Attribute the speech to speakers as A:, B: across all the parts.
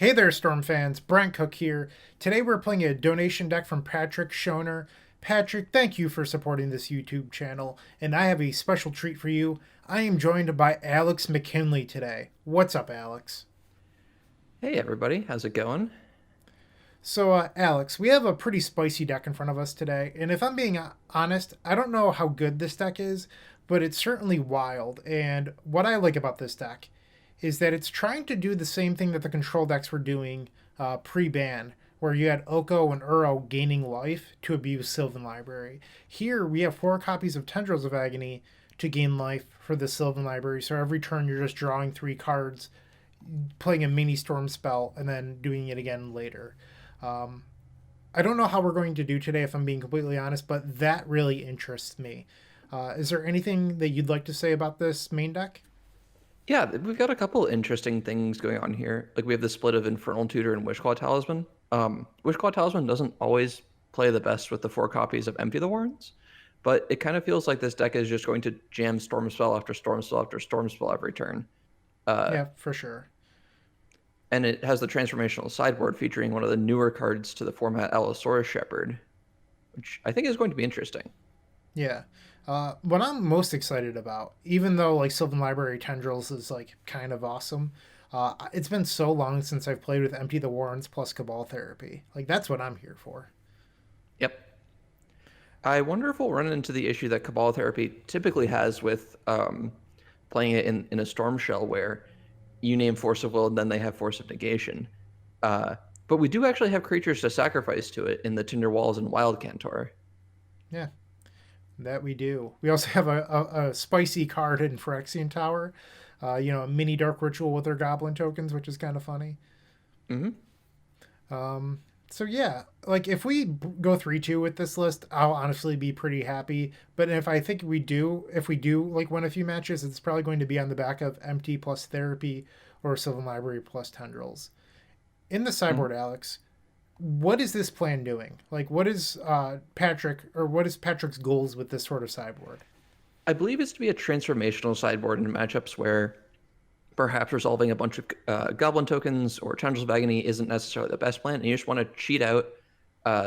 A: Hey there, Storm fans. Bryant Cook here. Today we're playing a donation deck from Patrick Schoner. Patrick, thank you for supporting this YouTube channel, and I have a special treat for you. I am joined by Alex McKinley today. What's up, Alex?
B: Hey everybody, how's it going?
A: So, Alex, we have a pretty spicy deck in front of us today, and if I'm being honest, I don't know how good this deck is, but it's certainly wild. And what I like about this deck is that it's trying to do the same thing that the control decks were doing pre-ban, where you had Oko and Uro gaining life to abuse Sylvan Library. Here we have 4 copies of Tendrils of Agony to gain life for the Sylvan Library, so every turn you're just drawing 3 cards, playing a mini storm spell, and then doing it again later. Um, I don't know how we're going to do today, if I'm being completely honest, but that really interests me. Is there anything that you'd like to say about this main deck?
B: Yeah, we've got a couple interesting things going on here. Like we have the split of Infernal Tutor and Wishclaw Talisman. Wishclaw Talisman doesn't always play the best with the 4 copies of Empty the Warrens, but it kind of feels like this deck is just going to jam Storm Spell after Storm Spell after Storm Spell every turn. Uh,
A: Yeah, for sure.
B: and it has the transformational sideboard featuring one of the newer cards to the format, Allosaurus Shepherd, which I think is going to be interesting.
A: Yeah. What I'm most excited about, even though like Sylvan Library Tendrils is like kind of awesome, it's been so long since I've played with Empty the Warrens plus Cabal Therapy. Like that's what I'm here for.
B: Yep. I wonder if we'll run into the issue that Cabal Therapy typically has with playing it in a Storm Shell where you name Force of Will and then they have Force of Negation. But we do actually have creatures to sacrifice to it in the Tinder Walls and Wild Cantor.
A: Yeah, that we do. We also have a spicy card in Phyrexian Tower. A mini Dark Ritual with their Goblin tokens, which is kind of funny.
B: Hmm.
A: So yeah, like if we go 3-2 with this list, I'll honestly be pretty happy. But if we do like win a few matches, it's probably going to be on the back of Empty plus Therapy or Sylvan Library plus Tendrils. In the
B: Hmm.
A: sideboard, Alex, what is this plan doing? Like, what is Patrick's goals with this sort of sideboard?
B: I believe it's to be a transformational sideboard in matchups where perhaps resolving a bunch of Goblin tokens or Tendrils of Agony isn't necessarily the best plan, and you just want to cheat out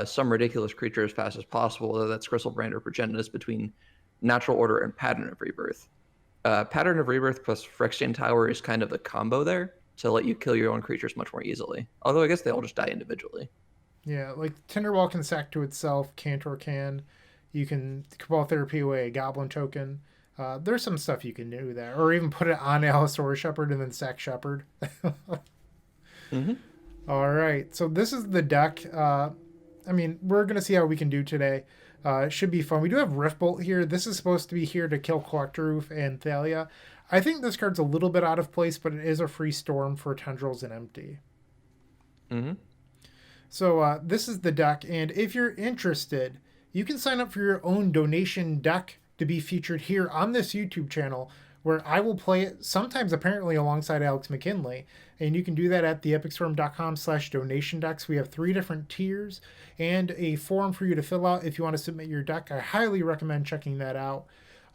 B: some ridiculous creature as fast as possible, whether that's Gristlebrand or Progenitus, between Natural Order and Pattern of Rebirth. Pattern of Rebirth plus Phyrexian Tower is kind of the combo there to let you kill your own creatures much more easily. Although I guess they all just die individually.
A: Yeah, like Tinderwall can sack to itself, Cantor can. You can Cabal Therapy away a Goblin token. There's some stuff you can do there, or even put it on Allosaurus Shepherd and then sack Shepherd.
B: Hmm.
A: All right, so this is the deck. We're gonna see how we can do today. It should be fun. We do have Riftbolt here. This is supposed to be here to kill Collector Roof and Thalia. I think this card's a little bit out of place, but it is a free storm for Tendrils and Empty.
B: Hmm.
A: So this is the deck, and if you're interested, you can sign up for your own donation deck to be featured here on this YouTube channel, where I will play it sometimes apparently alongside Alex McKinley. And you can do that at theepicstorm.com/donation decks. We have 3 different tiers and a form for you to fill out if you want to submit your deck. I highly recommend checking that out.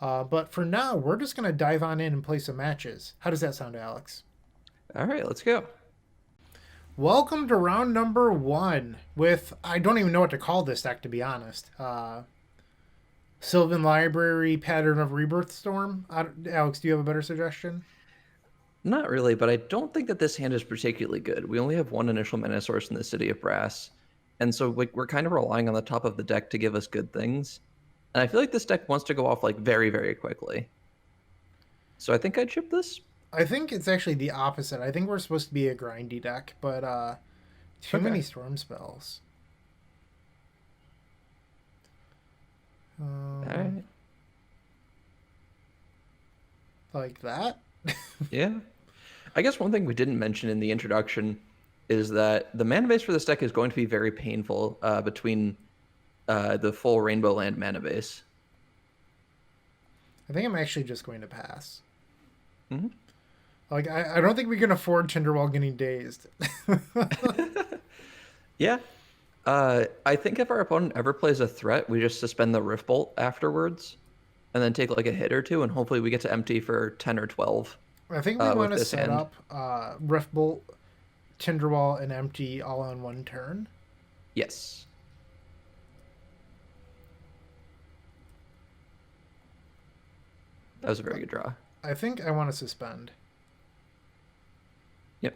A: But for now, we're just going to dive on in and play some matches. How does that sound, Alex?
B: All right, let's go.
A: Welcome to round number 1 with, I don't even know what to call this deck, to be honest. Sylvan Library, Pattern of Rebirth Storm. Alex, do you have a better suggestion?
B: Not really, but I don't think that this hand is particularly good. We only have one initial mana source in the City of Brass, and so we're kind of relying on the top of the deck to give us good things. And I feel like this deck wants to go off like very, very quickly. So I think I'd chip this.
A: I think it's actually the opposite. I think we're supposed to be a grindy deck, but too
B: Okay.
A: many storm spells.
B: All
A: Um,
B: right.
A: like that.
B: Yeah. I guess one thing we didn't mention in the introduction is that the mana base for this deck is going to be very painful between the full Rainbow Land mana base.
A: I think I'm actually just going to pass.
B: Hmm.
A: Like I don't think we can afford Tinderwall getting dazed.
B: Yeah. I think if our opponent ever plays a threat, we just suspend the Rift Bolt afterwards, and then take like a hit or two, and hopefully we get to empty for 10 or 12
A: I think we want
B: with
A: to
B: this
A: set
B: hand.
A: up Rift Bolt Tinderwall and empty all on one turn.
B: Yes. That was a very good draw.
A: I think I want to suspend.
B: Yep.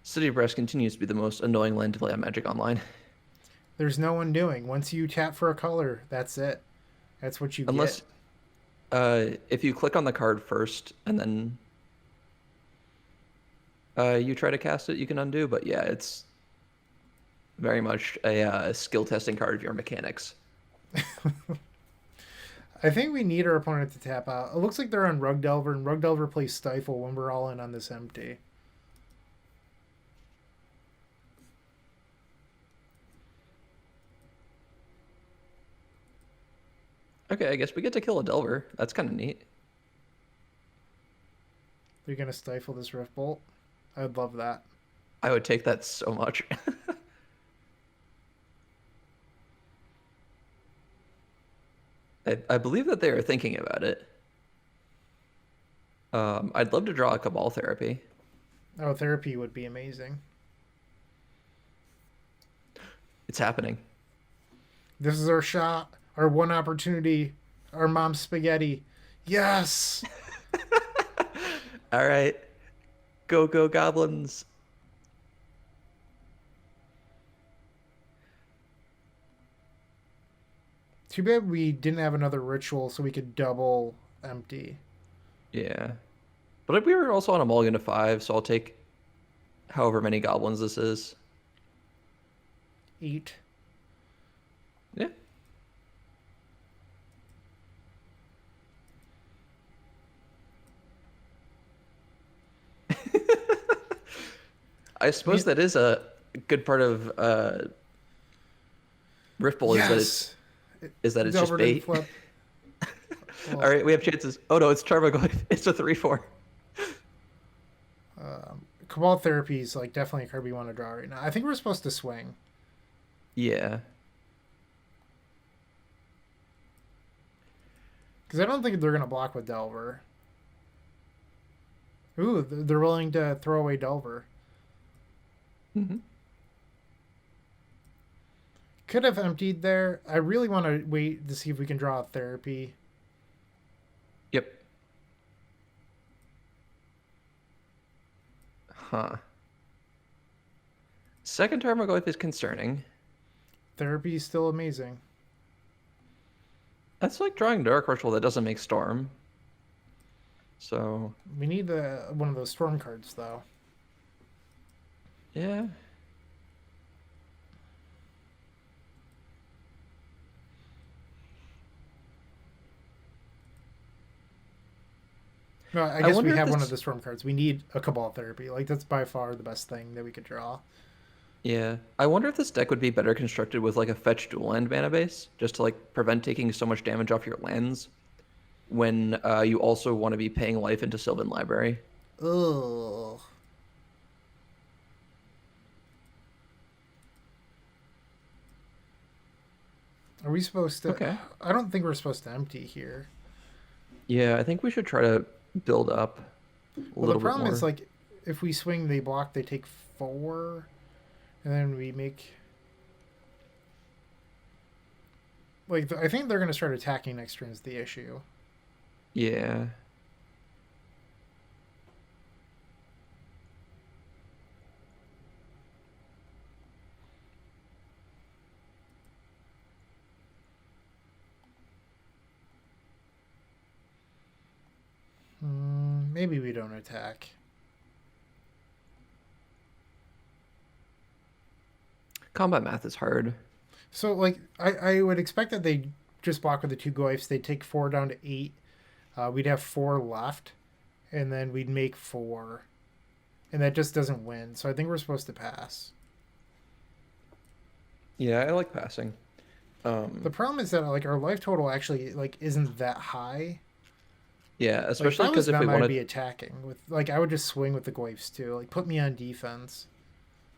B: City of Brass continues to be the most annoying land to play on Magic Online.
A: There's no undoing. Once you tap for a color, that's it. That's what you
B: Unless,
A: get.
B: if you click on the card first and then you try to cast it, you can undo. But yeah, it's very much a skill testing card of your mechanics.
A: I think we need our opponent to tap out. It looks like they're on Rug Delver, and Rug Delver plays Stifle when we're all in on this empty.
B: Okay, I guess we get to kill a Delver. That's kind of neat.
A: They're going to Stifle this Rift Bolt. I'd love that.
B: I would take that so much. I believe that they are thinking about it. I'd love to draw a Cabal Therapy.
A: Oh, Therapy would be amazing.
B: It's happening.
A: This is our shot, our one opportunity, our mom's spaghetti. Yes!
B: All right. Go, go, goblins.
A: Too bad we didn't have another ritual so we could double empty.
B: Yeah. But we were also on a mulligan to 5, so I'll take however many goblins this is.
A: 8.
B: Yeah. I suppose that is a good part of Rift Bowl
A: Yes!
B: is that it's just
A: Delver didn't
B: bait.
A: flip.
B: All right, we have chances. Oh no, it's Tarmogoyf. It's a 3/4.
A: Cabal Therapy is like definitely a card we want to draw right now. I think we're supposed to swing.
B: Yeah.
A: Because I don't think they're going to block with Delver. Ooh, they're willing to throw away Delver.
B: Mm-hmm.
A: Could have emptied there. I really want to wait to see if we can draw a Therapy.
B: Yep. Huh. Second Tarmogoyf is concerning.
A: Therapy is still amazing.
B: That's like drawing Dark Ritual that doesn't make Storm. So...
A: We need one of those Storm cards, though.
B: Yeah.
A: No, I guess we
B: wonder if
A: have one
B: this-
A: of the Storm cards. We need a Cabal Therapy. Like, that's by far the best thing that we could draw.
B: Yeah. I wonder if this deck would be better constructed with like a fetch dual land mana base, just to like prevent taking so much damage off your lands when you also want to be paying life into Sylvan Library.
A: Ugh. Are we supposed to...
B: Okay.
A: I don't think we're supposed to empty here.
B: Yeah, I think we should try to build up a
A: Well,
B: little
A: the problem
B: bit more.
A: is, like, if we swing, they block, they take 4, and then we make... Like, I think they're going to start attacking next turn is the issue.
B: Yeah.
A: Maybe we don't attack.
B: Combat math is hard.
A: So, like, I would expect that they just block with the 2 Goyfs. They'd take 4 down to 8. We'd have 4 left, and then we'd make 4. And that just doesn't win. So I think we're supposed to pass.
B: Yeah, I like passing.
A: The problem is that, like, our life total actually, like, isn't that high.
B: Yeah,
A: Like,
B: especially because
A: if
B: if we
A: I'd
B: want
A: be
B: to...
A: attacking with, like, I would just swing with the Goyfs too. Like, put me on defense.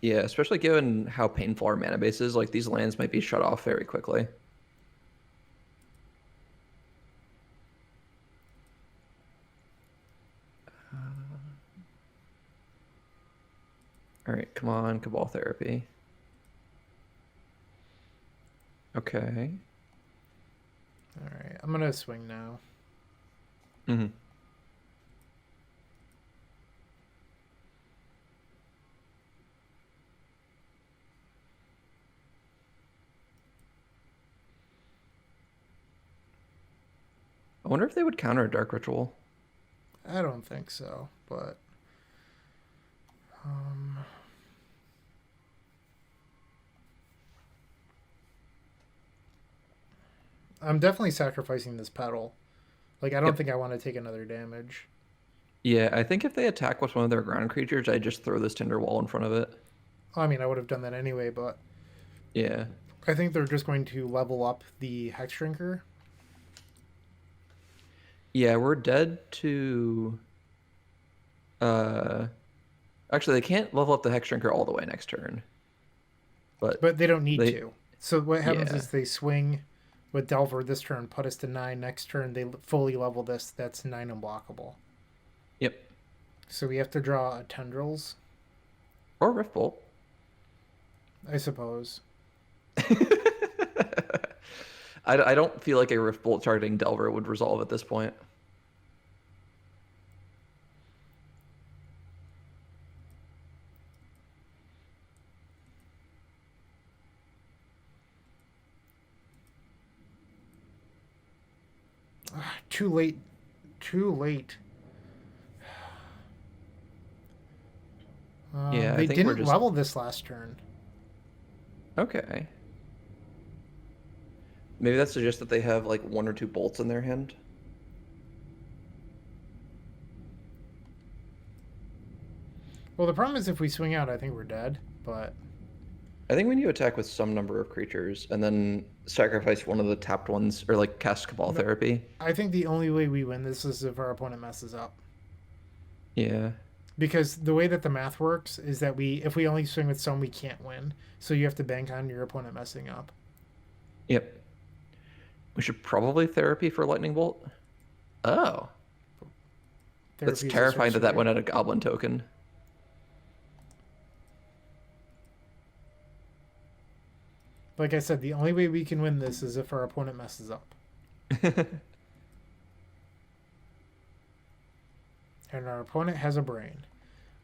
B: Yeah, especially given how painful our mana base is, like these lands might be shut off very quickly. All right, come on, Cabal Therapy. Okay.
A: All right, I'm gonna swing now.
B: Mm-hmm. I wonder if they would counter a Dark Ritual.
A: I don't think so, but I'm definitely sacrificing this pedal. Like, I don't
B: Yep.
A: think I want to take another damage.
B: Yeah, I think if they attack with one of their ground creatures, I just throw this Tinder Wall in front of it.
A: I mean, I would have done that anyway, but
B: Yeah.
A: I think they're just going to level up the Hex Drinker.
B: Yeah, we're dead to... Uh, Actually, they can't level up the Hex Drinker all the way next turn. But
A: But they don't need
B: they...
A: to. So what happens
B: Yeah.
A: is they swing with Delver this turn, put us to 9. Next turn, they fully level this. That's 9 unblockable.
B: Yep.
A: So we have to draw a Tendrils,
B: Or Rift Bolt.
A: I suppose.
B: I don't feel like a Rift Bolt targeting Delver would resolve at this point.
A: Too late. Too late.
B: Yeah, I
A: They
B: think we're
A: didn't
B: just...
A: level this last turn.
B: Okay. Maybe that suggests that they have like 1 or 2 bolts in their hand.
A: Well, the problem is if we swing out, I think we're dead. But
B: I think when you attack with some number of creatures and then sacrifice one of the tapped ones or like cast Cabal
A: no,
B: Therapy.
A: I think the only way we win this is if our opponent messes up.
B: Yeah.
A: Because the way that the math works is that if we only swing with some, we can't win. So you have to bank on your opponent messing up.
B: Yep. We should probably therapy for Lightning Bolt. Oh. That's
A: Therapy is a
B: terrifying that
A: sorcery.
B: went at a Goblin token.
A: Like I said, the only way we can win this is if our opponent messes up. And our opponent has a brain.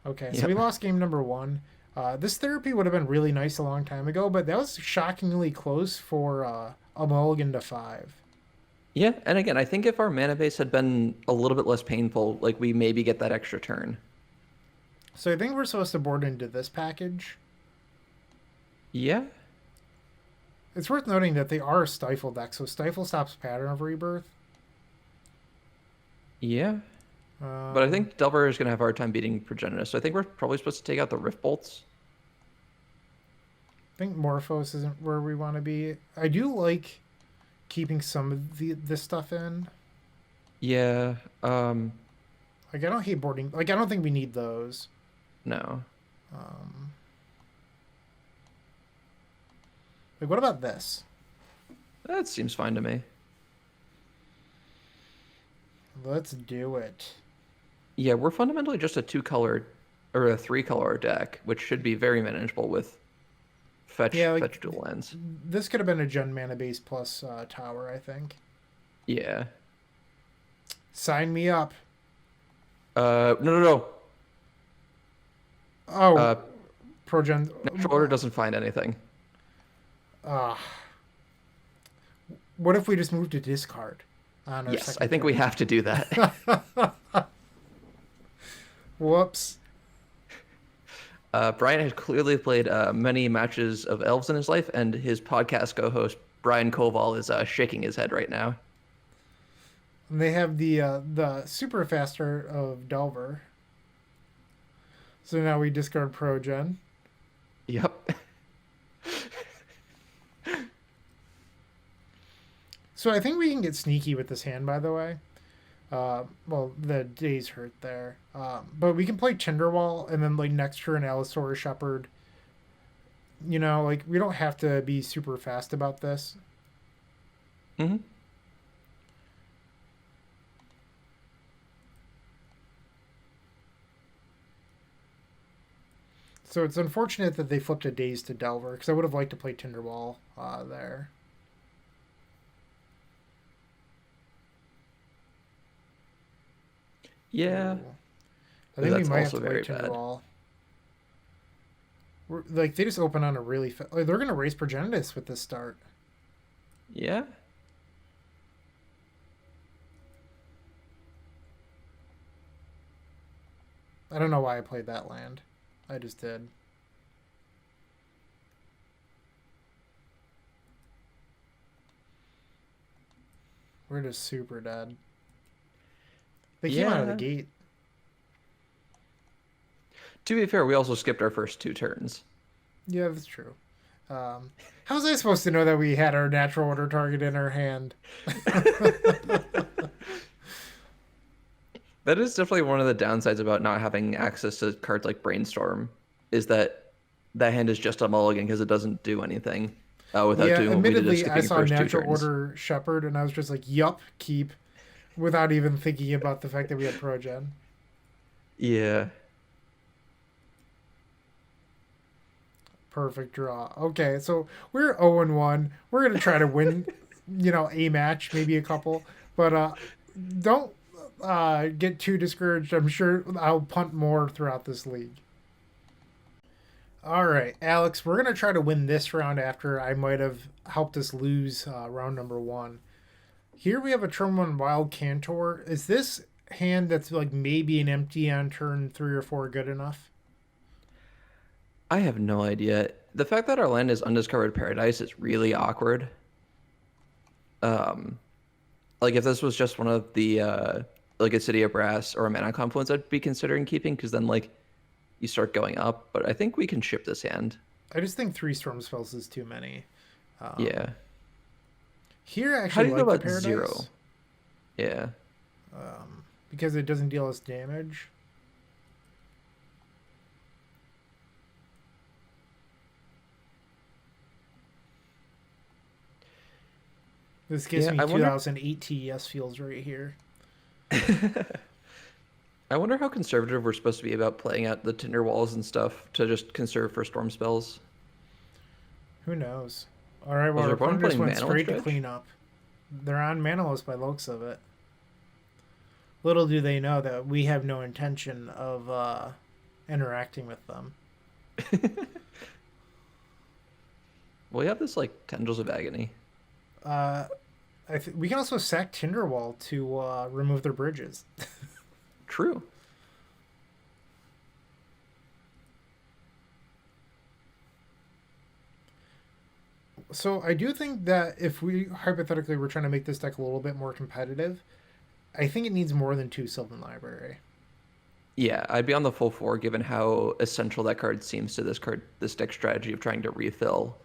A: Okay, so
B: Yep.
A: we lost game number 1. This therapy would have been really nice a long time ago, but that was shockingly close for a mulligan to 5.
B: Yeah, and again, I think if our mana base had been a little bit less painful, like we maybe get that extra turn.
A: So I think we're supposed to board into this package.
B: Yeah.
A: It's worth noting that they are a Stifle deck, so Stifle stops Pattern of Rebirth.
B: Yeah. But I think Delver is going to have a hard time beating Progenitus, so I think we're probably supposed to take out the Rift Bolts.
A: I think Morphos isn't where we want to be. I do like keeping some of this stuff in.
B: Yeah.
A: Like, I don't hate boarding. Like, I don't think we need those.
B: No.
A: Like, what about this?
B: That seems fine to me.
A: Let's do it.
B: Yeah, we're fundamentally just a 2-color or a 3-color deck, which should be very manageable with fetch dual lands.
A: This could have been a Gen Mana base plus Tower, I think.
B: Yeah.
A: Sign me up.
B: No.
A: Oh, Progen.
B: Natural Order doesn't find anything.
A: What if we just move to discard on our
B: Yes,
A: second
B: I think we
A: turn?
B: have to do that.
A: Whoops.
B: Brian has clearly played many matches of Elves in his life, and his podcast co-host Brian Koval is shaking his head right now.
A: And they have the super faster of Delver. So now we discard Progen.
B: Yep.
A: So I think we can get sneaky with this hand, by the way. Well, the days hurt there. But we can play Tinderwall and then like next turn Allosaurus Shepherd. You know, like we don't have to be super fast about this.
B: Mm-hmm.
A: So it's unfortunate that they flipped a Daze to Delver, because I would have liked to play Tinderwall there.
B: Yeah,
A: Ooh. I think we
B: that's
A: might have
B: also
A: to play
B: very bad.
A: Tinderwall. Like, they just open on a really... Like, they're going to raise Progenitus with this start.
B: Yeah.
A: I don't know why I played that land. I just did. We're just super dead. They came out of the
B: Yeah.
A: gate.
B: To be fair, we also skipped our first 2 turns.
A: Yeah, that's true. How was I supposed to know that we had our natural order target in our hand?
B: That is definitely one of the downsides about not having access to cards like Brainstorm, is that that hand is just a mulligan because it doesn't do anything without
A: Yeah,
B: doing what we did of
A: admittedly, I
B: skipping
A: saw
B: first 2
A: natural
B: turns.
A: order Shepherd, and I was just like, yup, keep, without even thinking about the fact that we had Progen.
B: Yeah.
A: Perfect draw. Okay, so we're 0-1. We're going to try to win, a match, maybe a couple. But don't get too discouraged. I'm sure I'll punt more throughout this league. All right, Alex, we're going to try to win this round after I might have helped us lose round number 1. Here we have a turn 1 Wild Cantor. Is this hand that's like maybe an empty on turn 3 or 4 good enough?
B: I have no idea. The fact that our land is Undiscovered Paradise is really awkward. Um, like if this was just one of the like a City of Brass or a Mana Confluence, I'd be considering keeping because then like you start going up. But I think we can ship this hand.
A: I just think 3 Storm spells is too many. Um,
B: Yeah.
A: Here, I
B: How
A: actually
B: do you feel
A: like the
B: about
A: Paradise
B: 0? Yeah.
A: because it doesn't deal us damage. This gives
B: Yeah.
A: me
B: I wonder.
A: 2008 TES feels right here.
B: I wonder how conservative we're supposed to be about playing out the Tinder walls and stuff to just conserve for storm spells.
A: Who knows? All right, well,
B: Was
A: our
B: our opponent
A: opponent just
B: playing
A: went
B: Manaless
A: straight to
B: Dredge?
A: cleanup. They're on Manaless by the looks of it. Little do they know that we have no intention of interacting with them.
B: Well, we have this like Tendrils of Agony.
A: Uh, we can also sack Tinderwall to remove their bridges.
B: True.
A: So I do think that if we hypothetically were trying to make this deck a little bit more competitive, I think it needs more than 2 Sylvan Library.
B: Yeah, I'd be on the full 4 given how essential that card seems to this deck strategy of trying to refill,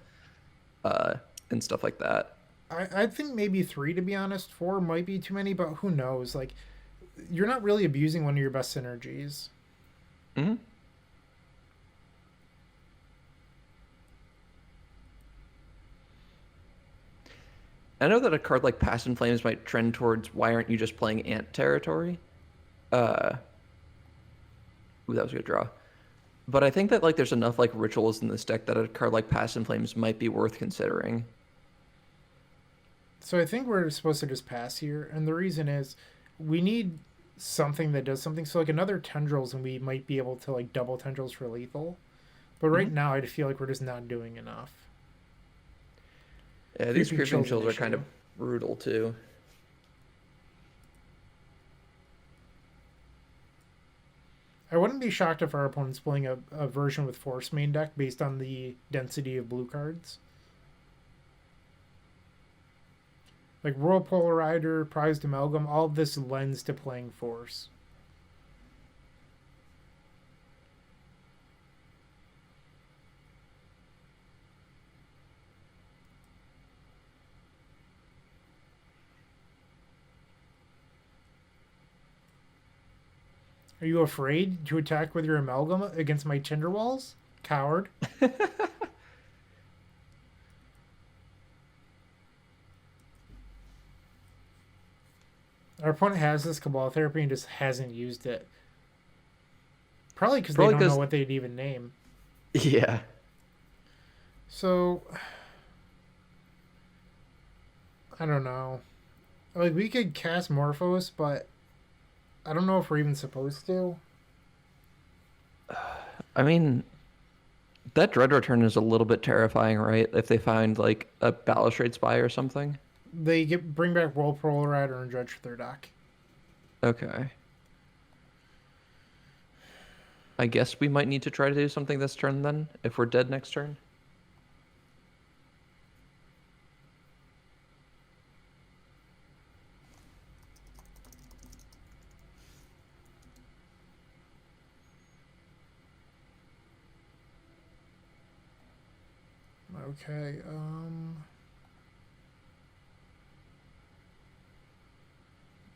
B: uh, and stuff like that.
A: I think maybe 3, to be honest. 4 might be too many, but who knows? Like, you're not really abusing one of your best synergies.
B: Hmm. I know that a card like Past in Flames might trend towards why aren't you just playing Ant territory? Uh, Ooh, that was a good draw. But I think that like there's enough like rituals in this deck that a card like Past in Flames might be worth considering.
A: So I think we're supposed to just pass here, and the reason is we need something that does something. So like another Tendrils, and we might be able to like double Tendrils for lethal. But right
B: Hmm.
A: now, I feel like we're just not doing enough.
B: Yeah, these
A: Creeping
B: creeping
A: Chill's an
B: chills are kind
A: issue.
B: of brutal too.
A: I wouldn't be shocked if our opponent's playing a version with Force main deck based on the density of blue cards. Like Whirlpool Rider, Prized Amalgam, all of this lends to playing Force. Are you afraid to attack with your Amalgam against my Tinderwalls? Coward. Our opponent has this Cabal Therapy and just hasn't used it. Probably because they
B: Probably
A: don't know
B: because
A: what they'd even name.
B: Yeah.
A: So I don't know. Like we could cast Morphos, but I don't know if we're even supposed to.
B: I mean, that Dread Return is a little bit terrifying, right? If they find like a Balustrade Spy or something.
A: They get bring back Whirlpool Rider and Dredge for their deck.
B: Okay. I guess we might need to try to do something this turn then, if we're dead next turn.
A: Okay.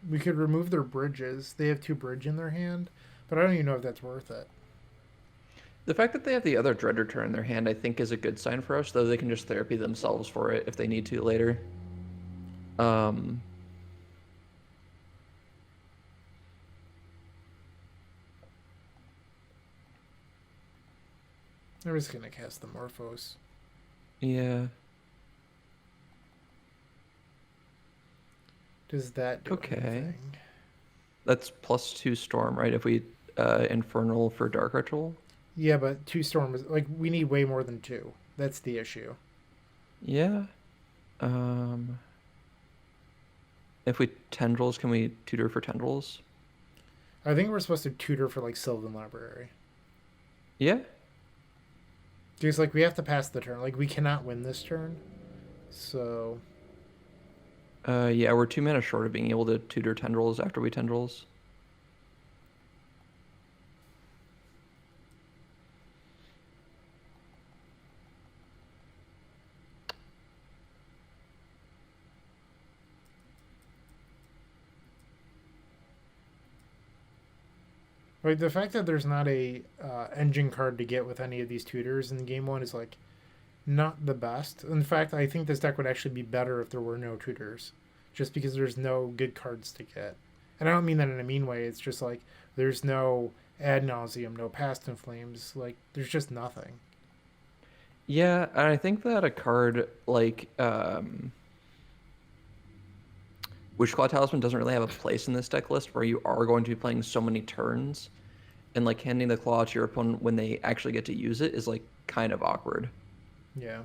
A: We could remove their bridges. They have 2 bridge in their hand, but I don't even know if that's worth it.
B: The fact that they have the other Dread Return in their hand, I think, is a good sign for us, though they can just therapy themselves for it if they need to later. Um,
A: I'm just gonna cast the Morphos.
B: yeah.
A: Does that do
B: Okay.
A: anything?
B: That's +2 Storm, right? If we Infernal for Dark Ritual.
A: Yeah, but 2 storm is like we need way more than 2. That's the issue.
B: Yeah. If we Tendrils, can we tutor for Tendrils?
A: I think we're supposed to tutor for like Sylvan Library.
B: Yeah.
A: Because like we have to pass the turn. Like we cannot win this turn. So
B: Yeah, we're 2 mana short of being able to tutor Tendrils after we Tendrils.
A: like the fact that there's not a engine card to get with any of these tutors in game one is like not the best. In fact, I think this deck would actually be better if there were no tutors, just because there's no good cards to get. And I don't mean that in a mean way. It's just like there's no ad nauseum, no past in flames. Like there's just nothing.
B: Yeah, and I think that a card like Witchclaw Talisman doesn't really have a place in this deck list where you are going to be playing so many turns, and like handing the claw to your opponent when they actually get to use it is like kind of awkward.
A: Yeah.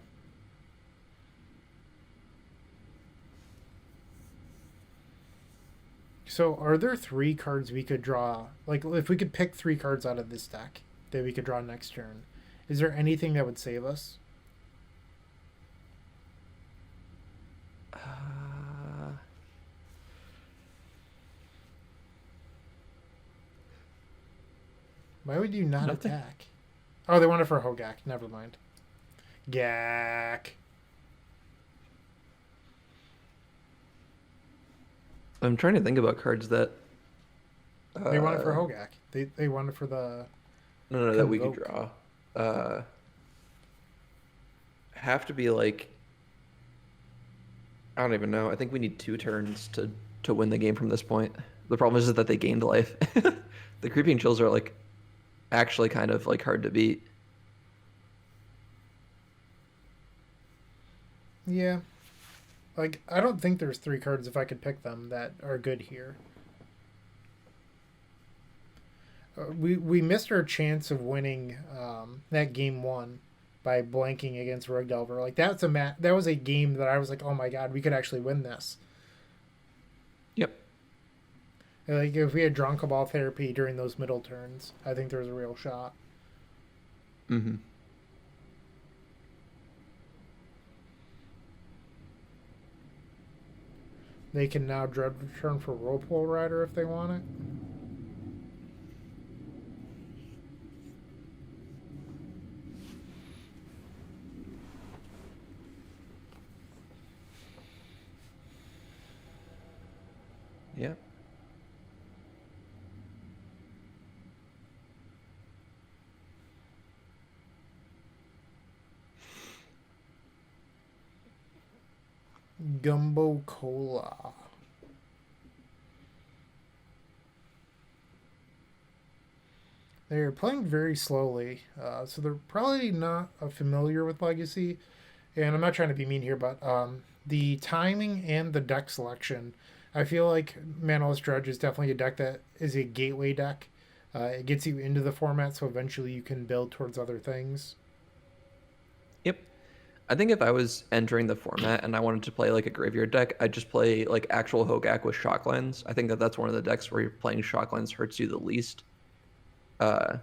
A: So are there 3 cards we could draw? Like if we could pick 3 cards out of this deck that we could draw next turn, is there anything that would save us?
B: Uh,
A: Why would you not
B: Nothing.
A: attack? Oh, they want it for Hogak. Never mind. Gak.
B: I'm trying to think about cards that
A: They want it for
B: uh
A: Hogak. They want it for the
B: no that we could
A: Convoke.
B: draw. Uh have to be like I don't even know. I think we need 2 turns to win the game from this point. The problem is that they gained life. The creeping chills are like actually kind of like hard to beat.
A: Yeah. Like I don't think there's 3 cards if I could pick them that are good here. We missed our chance of winning that game one by blanking against Rug Delver. Like that was a game that I was like, oh my god, we could actually win this.
B: Yep.
A: And, like if we had drawn Cabal Therapy during those middle turns, I think there's a real shot.
B: Mm-hmm.
A: They can now Dread Return for Whirlpool Rider if they want it.
B: Yep.
A: Gumbo Cola. They're playing very slowly, so they're probably not familiar with Legacy. And I'm not trying to be mean here, but the timing and the deck selection, I feel like Manaless Dredge is definitely a deck that is a gateway deck. It gets you into the format, so eventually you can build towards other things.
B: Yep. I think if I was entering the format and I wanted to play like a graveyard deck, I'd just play like actual Hogak with Shocklands. I think that that's one of the decks where you're playing Shocklands hurts you the least. Uh,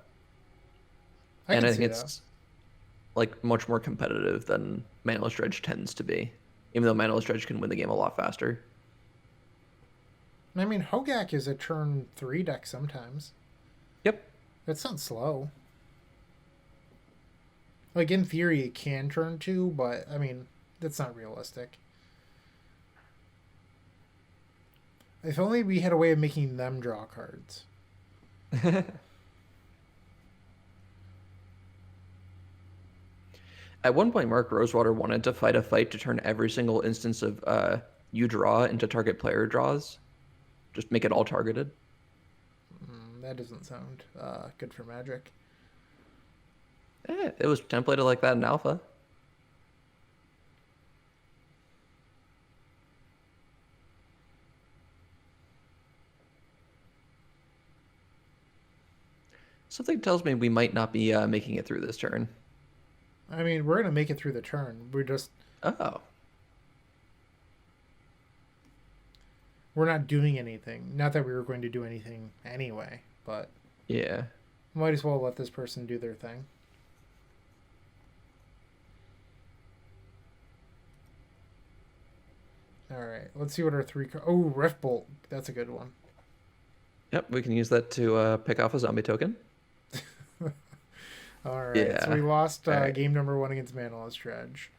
A: I
B: and
A: can
B: I
A: see
B: think
A: that.
B: it's like much more competitive than Manaless Dredge tends to be, even though Manaless Dredge can win the game a lot faster.
A: I mean, Hogak is a turn 3 deck sometimes.
B: Yep.
A: That's not slow. Like, in theory, it can turn 2, but, I mean, that's not realistic. If only we had a way of making them draw cards.
B: At one point, Mark Rosewater wanted to fight a fight to turn every single instance of you draw into target player draws. Just make it all targeted.
A: That doesn't sound good for Magic.
B: It was templated like that in Alpha. Something tells me we might not be making it through this turn.
A: I mean, we're going to make it through the turn.
B: Oh.
A: We're not doing anything. Not that we were going to do anything anyway, but
B: Yeah.
A: might as well let this person do their thing. All right, let's see what our three. Oh, Rift Bolt. That's a good one.
B: Yep, we can use that to pick off a zombie token.
A: All right,
B: Yeah.
A: so we lost
B: All right.
A: game number 1 against Manaless Dredge.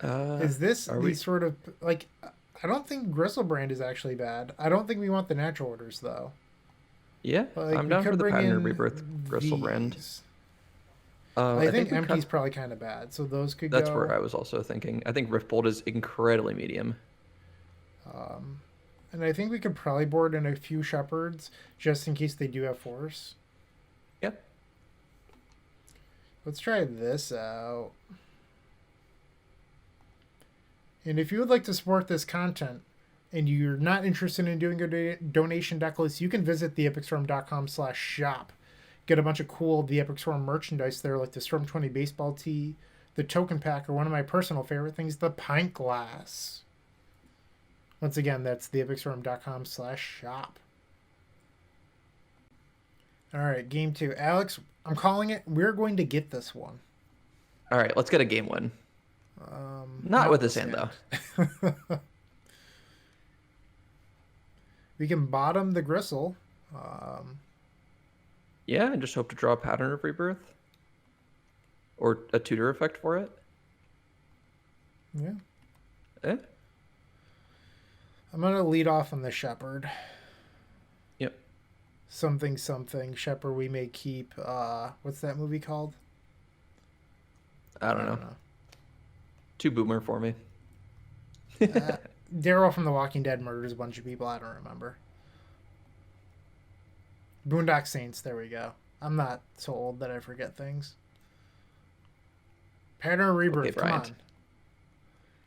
A: Is this the sort of like? I don't think Gristlebrand is actually bad. I don't think we want the natural orders though.
B: Yeah,
A: Like,
B: I'm
A: we
B: down
A: could
B: for the
A: bring
B: Pattern
A: in
B: of Rebirth Gristlebrand.
A: these.
B: I
A: I think
B: we
A: Empty's
B: cut.
A: probably kind of bad, so those could
B: That's
A: go.
B: where I was also thinking. I think Riftbolt is incredibly medium.
A: And I think we could probably board in a few Shepherds just in case they do have Force.
B: Yep.
A: Let's try this out. And if you would like to support this content and you're not interested in doing a donation deck list, you can visit theepicstorm.com/shop. Get a bunch of cool The Epic Storm merchandise there, like the Storm 20 baseball tee, the token pack, or one of my personal favorite things, the pint glass. Once again, that's theepicstorm.com/shop. All right, game 2. Alex, I'm calling it. We're going to get this one.
B: All right, let's get a game win. Not with this hand, though.
A: We can bottom the Gristle.
B: Yeah, and just hope to draw a Pattern of Rebirth. Or a tutor effect for it.
A: Yeah.
B: Eh?
A: I'm going to lead off on the Shepherd.
B: Yep.
A: Something. Shepherd we may keep. What's that movie called?
B: I don't know. Too boomer for me.
A: Daryl from The Walking Dead murders a bunch of people. I don't remember. Boondock Saints. There we go. I'm not so old that I forget things. Pattern of Rebirth.
B: Okay,
A: come
B: Bryant.
A: on.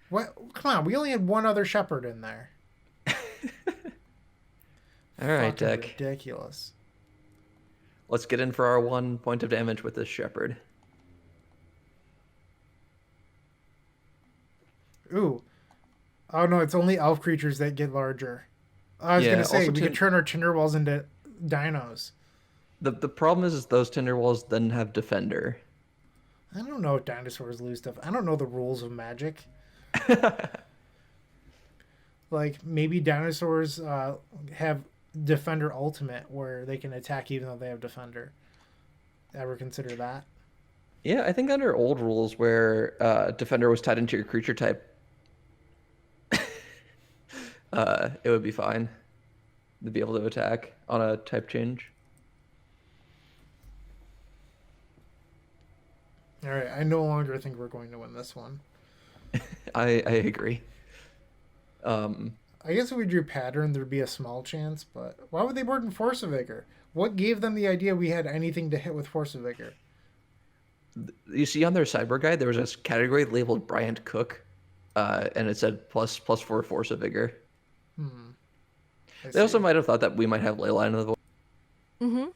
A: What? Come on. We only had one other Shepherd in there.
B: All right,
A: Fucking
B: deck.
A: ridiculous.
B: Let's get in for our 1 point of damage with this Shepherd.
A: Ooh. Oh no, it's only elf creatures that get larger. I was gonna say
B: also
A: we could turn our Tinderwalls into dinos.
B: The problem is those Tinderwalls then have Defender.
A: I don't know if dinosaurs lose stuff. I don't know the rules of Magic. Like maybe dinosaurs have Defender Ultimate where they can attack even though they have Defender. Ever consider that?
B: Yeah, I think under old rules where Defender was tied into your creature type, it would be fine to be able to attack on a type change.
A: All right, I no longer think we're going to win this one.
B: I agree.
A: I guess if we drew pattern, there'd be a small chance, but why would they board in Force of Vigor? What gave them the idea we had anything to hit with Force of Vigor?
B: You see on their sideboard guide, there was a category labeled Bryant Cook, and it said +4 force of vigor.
A: I
B: They also
A: see.
B: might have thought that we might have Leyline of the Void.
C: Mm-hmm.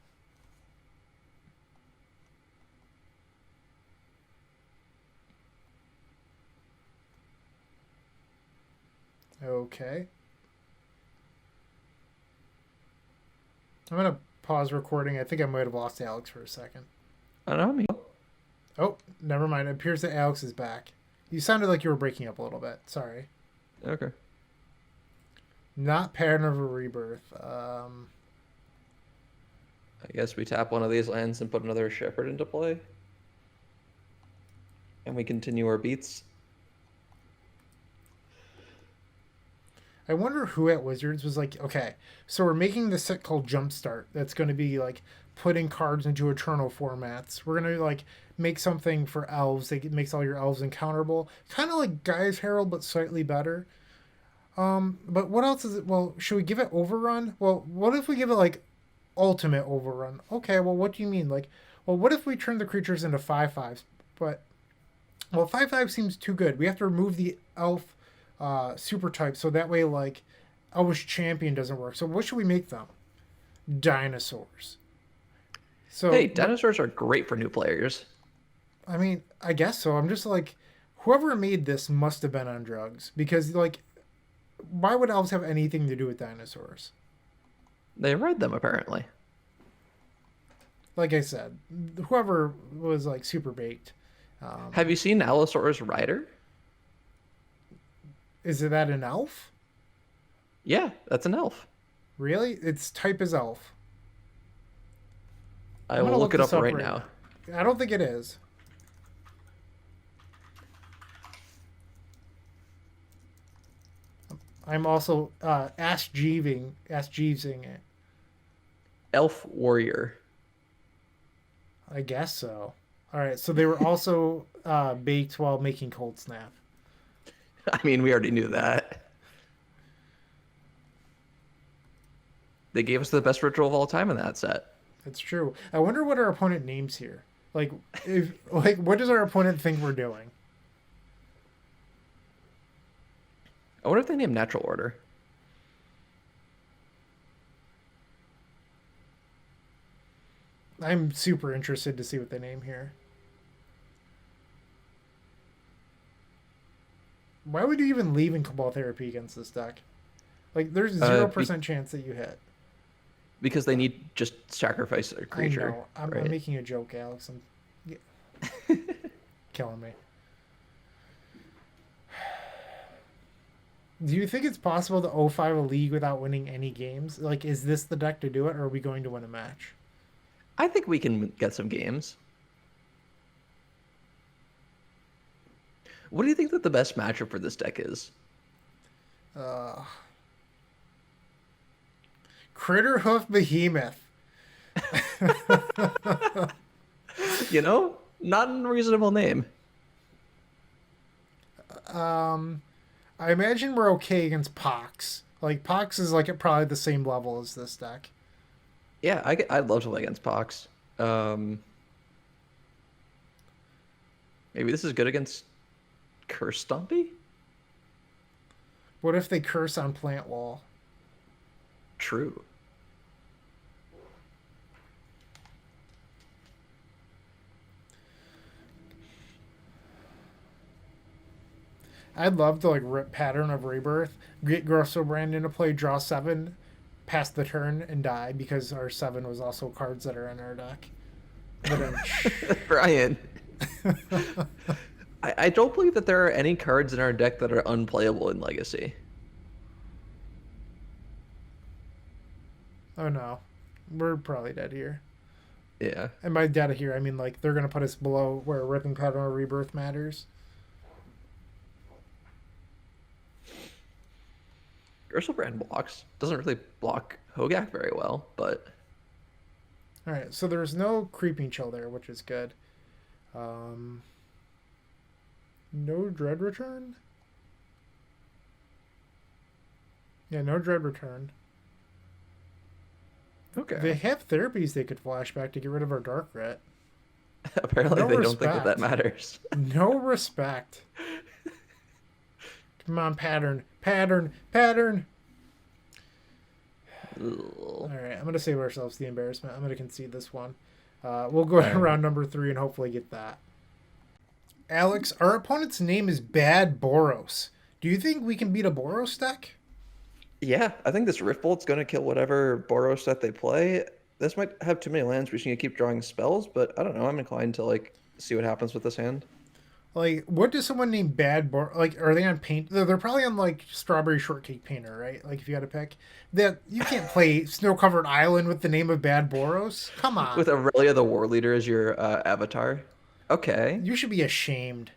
A: Okay. I'm gonna pause recording. I think I might have lost Alex for a second.
B: I don't know.
A: Oh, never mind. It appears that Alex is back. You sounded like you were breaking up a little bit. Sorry.
B: Okay.
A: Not Pattern of a Rebirth.
B: I guess we tap one of these lands and put another Shepherd into play. And we continue our beats.
A: I wonder who at Wizards was like, okay, so we're making this set called Jumpstart that's going to be like putting cards into Eternal formats. We're going to like make something for elves that makes all your elves encounterable. Kind of like Gaia's Herald, but slightly better. But what else is it? Well, should we give it Overrun? Well, what if we give it like Ultimate Overrun? Okay, well, what do you mean? Like, well, what if we turn the creatures into 5/5s? But, well, 5/5 seems too good. We have to remove the elf super type so that way, like, Elvish Champion doesn't work. So, what should we make them? Dinosaurs. So,
B: Hey, dinosaurs are great for new players.
A: I mean, I guess so. I'm just like, whoever made this must have been on drugs because, like, why would elves have anything to do with dinosaurs?
B: They ride them, apparently.
A: Like I said, whoever was like super baked.
B: Have you seen Allosaurus Rider?
A: Is it that an elf?
B: Yeah, that's an elf.
A: Really? Its type is elf.
B: I
A: I'm
B: will
A: gonna
B: look it
A: this
B: up right now.
A: I don't think it is. I'm also Ask Jeevesing it.
B: Elf Warrior.
A: I guess so. All right, so they were also baked while making Cold Snap.
B: I mean, we already knew that. They gave us the best ritual of all time in that set.
A: That's true. I wonder what our opponent names here. Like, if like, what does our opponent think we're doing?
B: I wonder if they named Natural Order.
A: I'm super interested to see what they name here. Why would you even leave in Cabal Therapy against this deck? Like, there's 0% chance that you hit.
B: Because they need just sacrifice a creature.
A: I know. I'm
B: right?
A: making a joke, Alex. Killing me. Do you think it's possible to 0-5 a league without winning any games? Like, is this the deck to do it, or are we going to win a match?
B: I think we can get some games. What do you think that the best matchup for this deck is?
A: Critterhoof Behemoth.
B: You know, not an unreasonable name.
A: I imagine we're okay against Pox. Like, Pox is like at probably the same level as this deck.
B: Yeah, I'd love to play against Pox. Maybe this is good against Curse Stompy?
A: What if they curse on Plant Wall?
B: True.
A: I'd love to like rip Pattern of Rebirth, get Grosso Brand into play, draw 7, pass the turn, and die because our 7 was also cards that are in our deck.
B: Brian. I don't believe that there are any cards in our deck that are unplayable in Legacy.
A: Oh no. We're probably dead here.
B: Yeah.
A: And by dead here, I mean like they're going to put us below where ripping Pattern of Rebirth matters.
B: Brand blocks. Doesn't really block Hogak very well, but...
A: Alright, so there's no Creeping Chill there, which is good. No Dread Return? Yeah, no dread return. They
B: Okay.
A: have therapies they could flashback to get rid of our dark ret.
B: Apparently
A: No
B: they don't think that that
A: respect.
B: matters.
A: No respect. Come on, pattern. Pattern. Pattern.
B: Ugh.
A: Alright, I'm going to save ourselves the embarrassment. I'm going to concede this one. We'll go
B: All
A: to
B: right.
A: round number 3 and hopefully get that. Alex, our opponent's name is BadBoros. Do you think we can beat a Boros deck?
B: Yeah, I think this Rift Bolt's going to kill whatever Boros set they play. This might have too many lands. We just need to keep drawing spells, but I don't know. I'm inclined to like see what happens with this hand.
A: Like, what does someone named like? Are they on paint? They're probably on like Strawberry Shortcake Painter, right? Like, if you had to pick, that you can't play Snow Covered Island with the name of BadBoros. Come
B: With
A: on,
B: Aurelia the War Leader as your avatar. Okay.
A: you should be ashamed.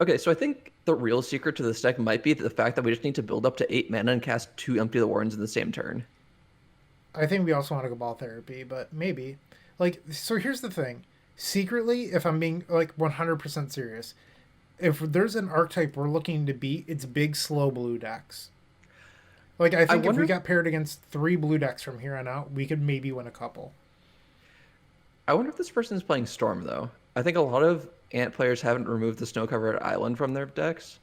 B: Okay, so I think the real secret to this deck might be the fact that we just need to build up to 8 mana and cast 2 Empty the Wardens in the same turn.
A: I think we also want to go ball therapy, but maybe. Like, so here's the thing. Secretly, if I'm being like 100% serious, if there's an archetype we're looking to beat, it's big slow blue decks. Like, I
B: I
A: think if we
B: wonder
A: got paired against 3 blue decks from here on out, we could maybe win a couple.
B: I wonder if this person is playing Storm though. I think a lot of Ant players haven't removed the snow-covered island from their decks.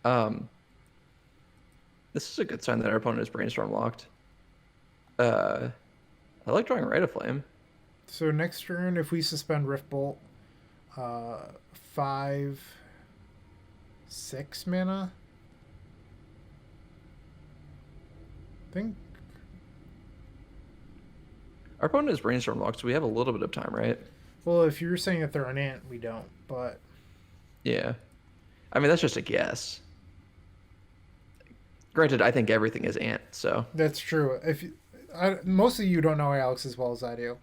B: Um, this is a good sign that our opponent is brainstorm locked. Uh, I like drawing Rite of Flame.
A: So next turn, if we suspend Rift Bolt, 5, 6 mana. I think.
B: Our opponent is brainstorm locked, so we have a little bit of time, right?
A: Well, if you're saying that they're an ant, we don't. But
B: Yeah. I mean, that's just a guess. Granted, I think everything is Ant, so.
A: that's true. Most of you don't know Alex as well as I do,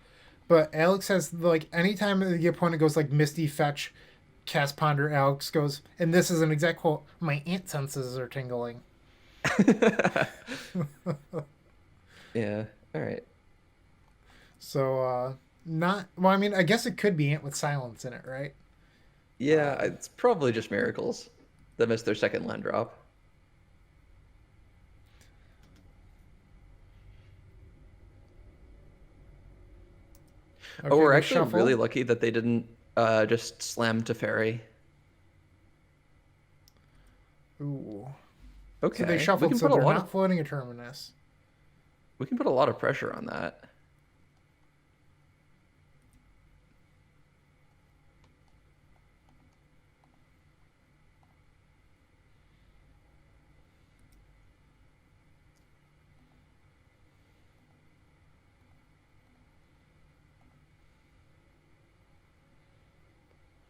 A: but Alex has like anytime the opponent goes like Misty Fetch, Cast Ponder, Alex goes, and this is an exact quote. My ant senses are tingling.
B: Yeah. All right.
A: So not well. I mean, I guess it could be ant with silence in it, right?
B: Yeah, it's probably just Miracles that missed their second land drop. Oh,
A: Okay,
B: we're
A: they
B: actually really
A: shuffle.
B: lucky that they didn't just slam to Fairy.
A: Ooh. So they
B: Okay, we
A: shuffled,
B: can
A: so
B: put a
A: they're
B: lot of
A: not floating a terminus.
B: we can put a lot of pressure on that.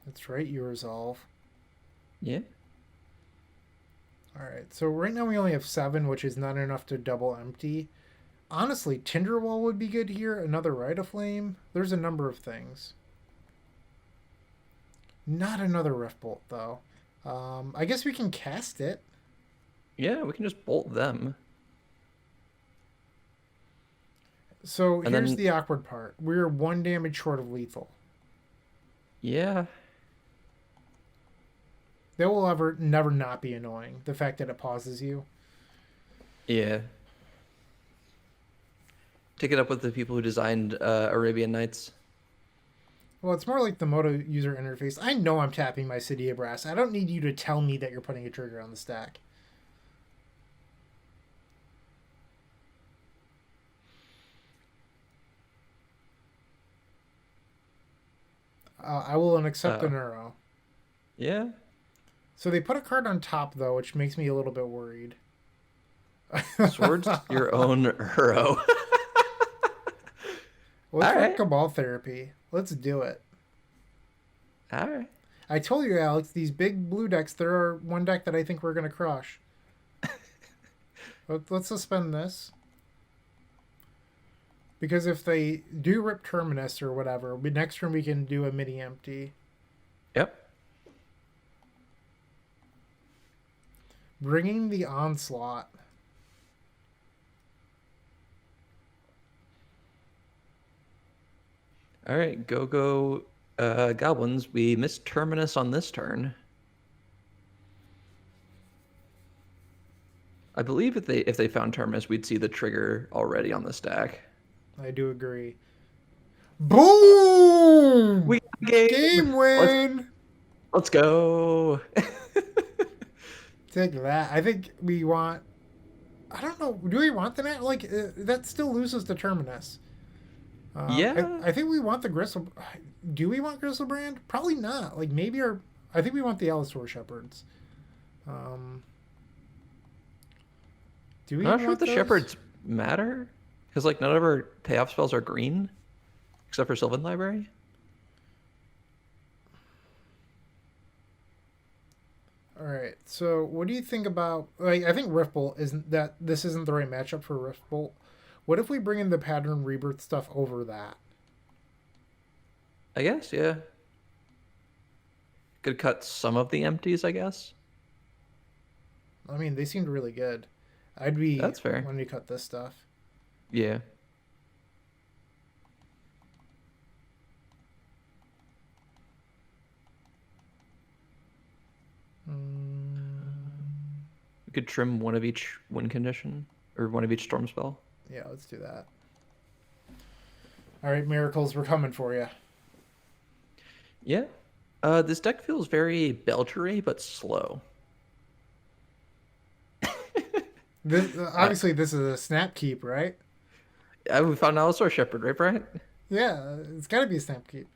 A: That's right, you resolve.
B: Yeah.
A: All right, so right now we only have 7, which is not enough to double empty. Honestly, Tinderwall would be good here. Another Rite of Flame. There's a number of things. Not another Rift Bolt, though. I guess we can cast it.
B: Yeah, we can just bolt them.
A: So
B: And
A: here's
B: then
A: the awkward part. We're 1 damage short of lethal.
B: yeah.
A: That will ever never not be annoying. The fact that it pauses you.
B: Yeah. Take it up with the people who designed Arabian Nights.
A: Well, it's more like the Moto user interface. I know I'm tapping my City of Brass. I don't need you to tell me that you're putting a trigger on the stack. I will accept a
B: Uh,
A: neuro.
B: yeah.
A: So they put a card on top though, which makes me a little bit worried.
B: Swords your own hero.
A: Let's
B: All
A: run
B: right.
A: Cabal Therapy. Let's do it.
B: All right.
A: I told you, Alex, these big blue decks, there are one deck that I think we're going to crush. Let's suspend this. Because if they do rip Terminus or whatever, next turn we can do a mini empty.
B: Yep.
A: Bringing the Onslaught.
B: All right. Go goblins. We missed Terminus on this turn. I believe if they found Terminus, we'd see the trigger already on the stack.
A: I do agree. Boom!
B: We got the game.
A: Game
B: Let's
A: win!
B: let's go.
A: Take that. I think we want. I don't know. Do we want the net? Like, that still loses the Terminus.
B: Yeah.
A: I think we want the Gristle. Do we want Gristlebrand? Probably not. Like, maybe our. I think we want the Allosaur Shepherds. Do we
B: I'm not sure
A: want
B: if the
A: those?
B: Shepherds matter, because like none of our payoff spells are green, except for Sylvan Library.
A: All right. So, what do you think about? Like, I think Riftbolt isn't that. This isn't the right matchup for Riftbolt. What if we bring in the Pattern Rebirth stuff over that?
B: I guess, yeah. Could cut some of the empties, I guess.
A: I mean, they seemed really good. I'd be
B: That's fair.
A: when we cut this stuff.
B: Yeah. We could trim one of each win condition, or one of each storm spell.
A: Yeah, let's do that. All right, Miracles, we're coming for you.
B: Yeah. This deck feels very Belchery, but slow.
A: Obviously, this is a snap keep, right?
B: We found Allosaur Shepherd, right, Bryant?
A: Yeah, it's got to be a snap keep.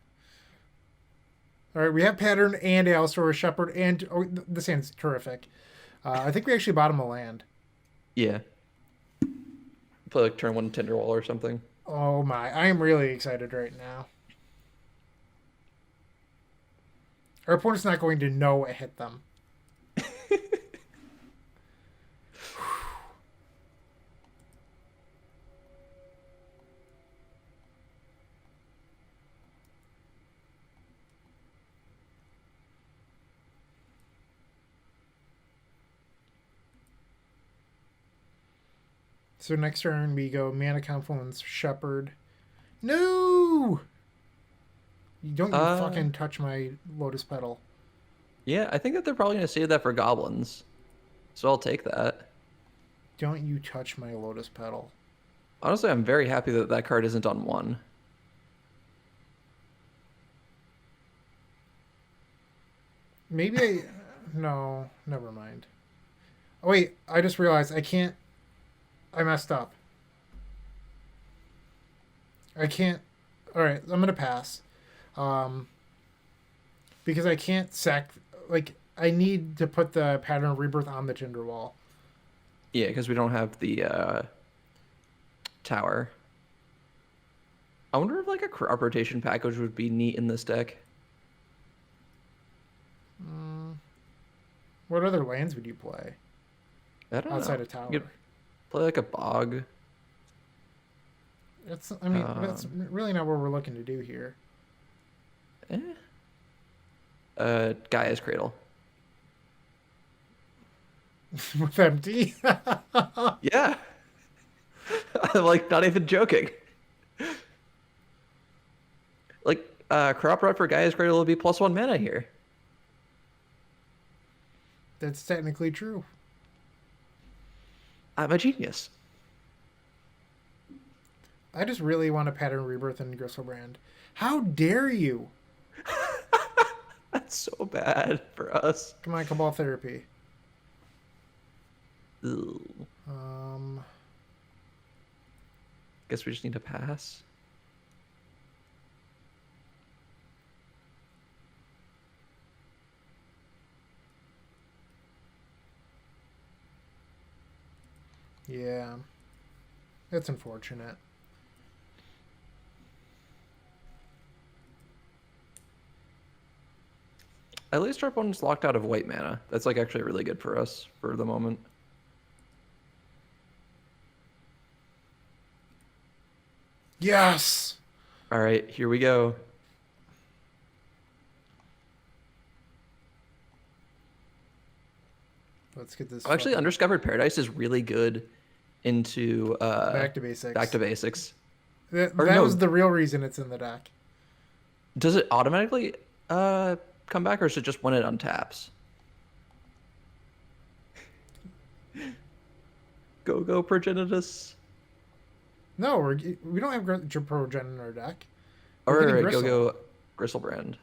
A: All right, we have Pattern and Allosaur Shepherd, and this hand's terrific. I think we actually bought him a land.
B: Yeah. Play like turn one Tinderwall or something.
A: Oh my, I am really excited right now. Our opponent's not going to know it hit them. So next turn we go Mana Confluence Shepherd. No! Don't you fucking touch my Lotus Petal.
B: Yeah, I think that they're probably going to save that for goblins. So I'll take that.
A: Don't you touch my Lotus Petal.
B: Honestly, I'm very happy that that card isn't on one.
A: Maybe I... No, never mind. Oh wait, I just realized I can't... I messed up. I can't... Alright, I'm gonna pass. Because I can't sack... Like, I need to put the Pattern of Rebirth on the Tinderwall.
B: Yeah, because we don't have the tower. I wonder if like a crop rotation package would be neat in this deck.
A: What other lands would you play?
B: I don't
A: outside
B: know.
A: of tower?
B: You could play like a bog.
A: That's, I mean, that's really not what we're looking to do here.
B: Gaia's Cradle.
A: With empty?
B: Yeah. I'm like not even joking. Like crop rot for Gaia's Cradle will be +1 mana here.
A: That's technically true.
B: I'm a genius.
A: I just really want a Pattern Rebirth and Gristlebrand. How dare you?
B: That's so bad for us.
A: Come on, Cabal Therapy.
B: Ugh. Guess we just need to pass.
A: Yeah. That's unfortunate.
B: At least our opponent's locked out of white mana. That's like actually really good for us for the moment.
A: Yes!
B: All right, here we go.
A: Let's get this.
B: Actually, Undiscovered Paradise is really good into
A: back to basics.
B: Back to basics.
A: That
B: no.
A: was the real reason it's in the deck.
B: Does it automatically come back, or is it just when it untaps? Go Progenitus.
A: No, we don't have Progen in our deck. We're getting
B: Or
A: Gristle.
B: Go Gristlebrand.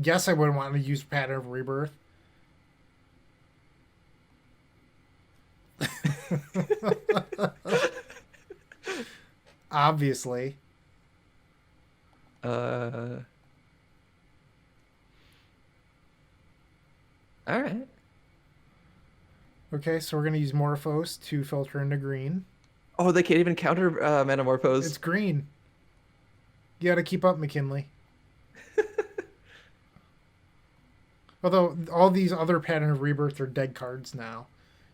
A: Yes, I wouldn't want to use Pattern of Rebirth. Obviously.
B: All right.
A: Okay, so we're going to use Morphos to filter into green.
B: Oh, they can't even counter Manamorphose.
A: It's green. You got to keep up, McKinley. Although all these other Pattern of Rebirth are dead cards now.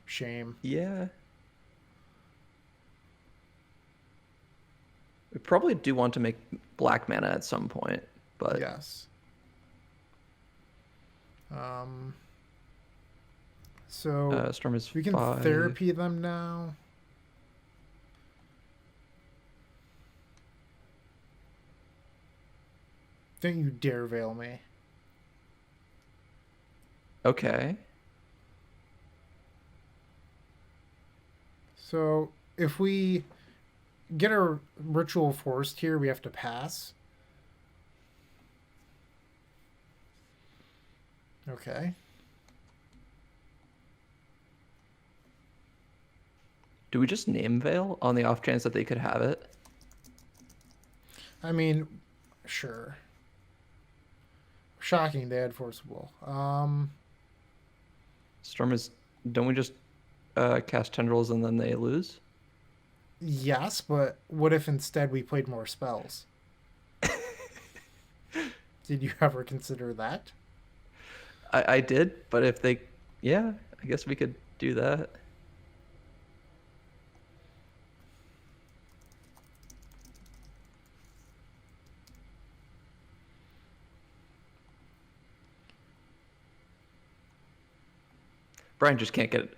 A: Shame.
B: Yeah. We probably do want to make black mana at some point, but
A: Yes. So
B: Storm is
A: we can
B: 5.
A: therapy them now. Don't you dare veil me.
B: Okay.
A: So if we get a ritual forced here, we have to pass. Okay.
B: Do we just name Veil on the off chance that they could have it?
A: I mean, sure. Shocking they had forcible.
B: Storm is. Don't we just cast Tendrils and then they lose?
A: Yes, but what if instead we played more spells? Did you ever consider that?
B: I did, but if they. Yeah, I guess we could do that. Brian just can't get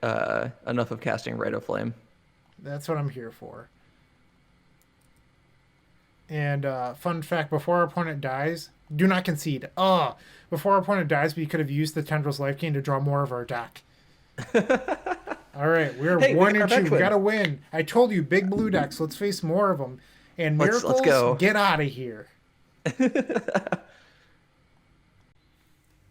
B: enough of casting Rite of Flame.
A: That's what I'm here for. And fun fact, before our opponent dies, do not concede. Before our opponent dies, we could have used the Tendrils Life Gain to draw more of our deck. All right, we're
B: Hey,
A: 1
B: our
A: and 2.
B: deck
A: We
B: win.
A: got to win. I told you, big blue decks. Let's face more of them. And
B: Let's
A: Miracles,
B: go.
A: get out of here.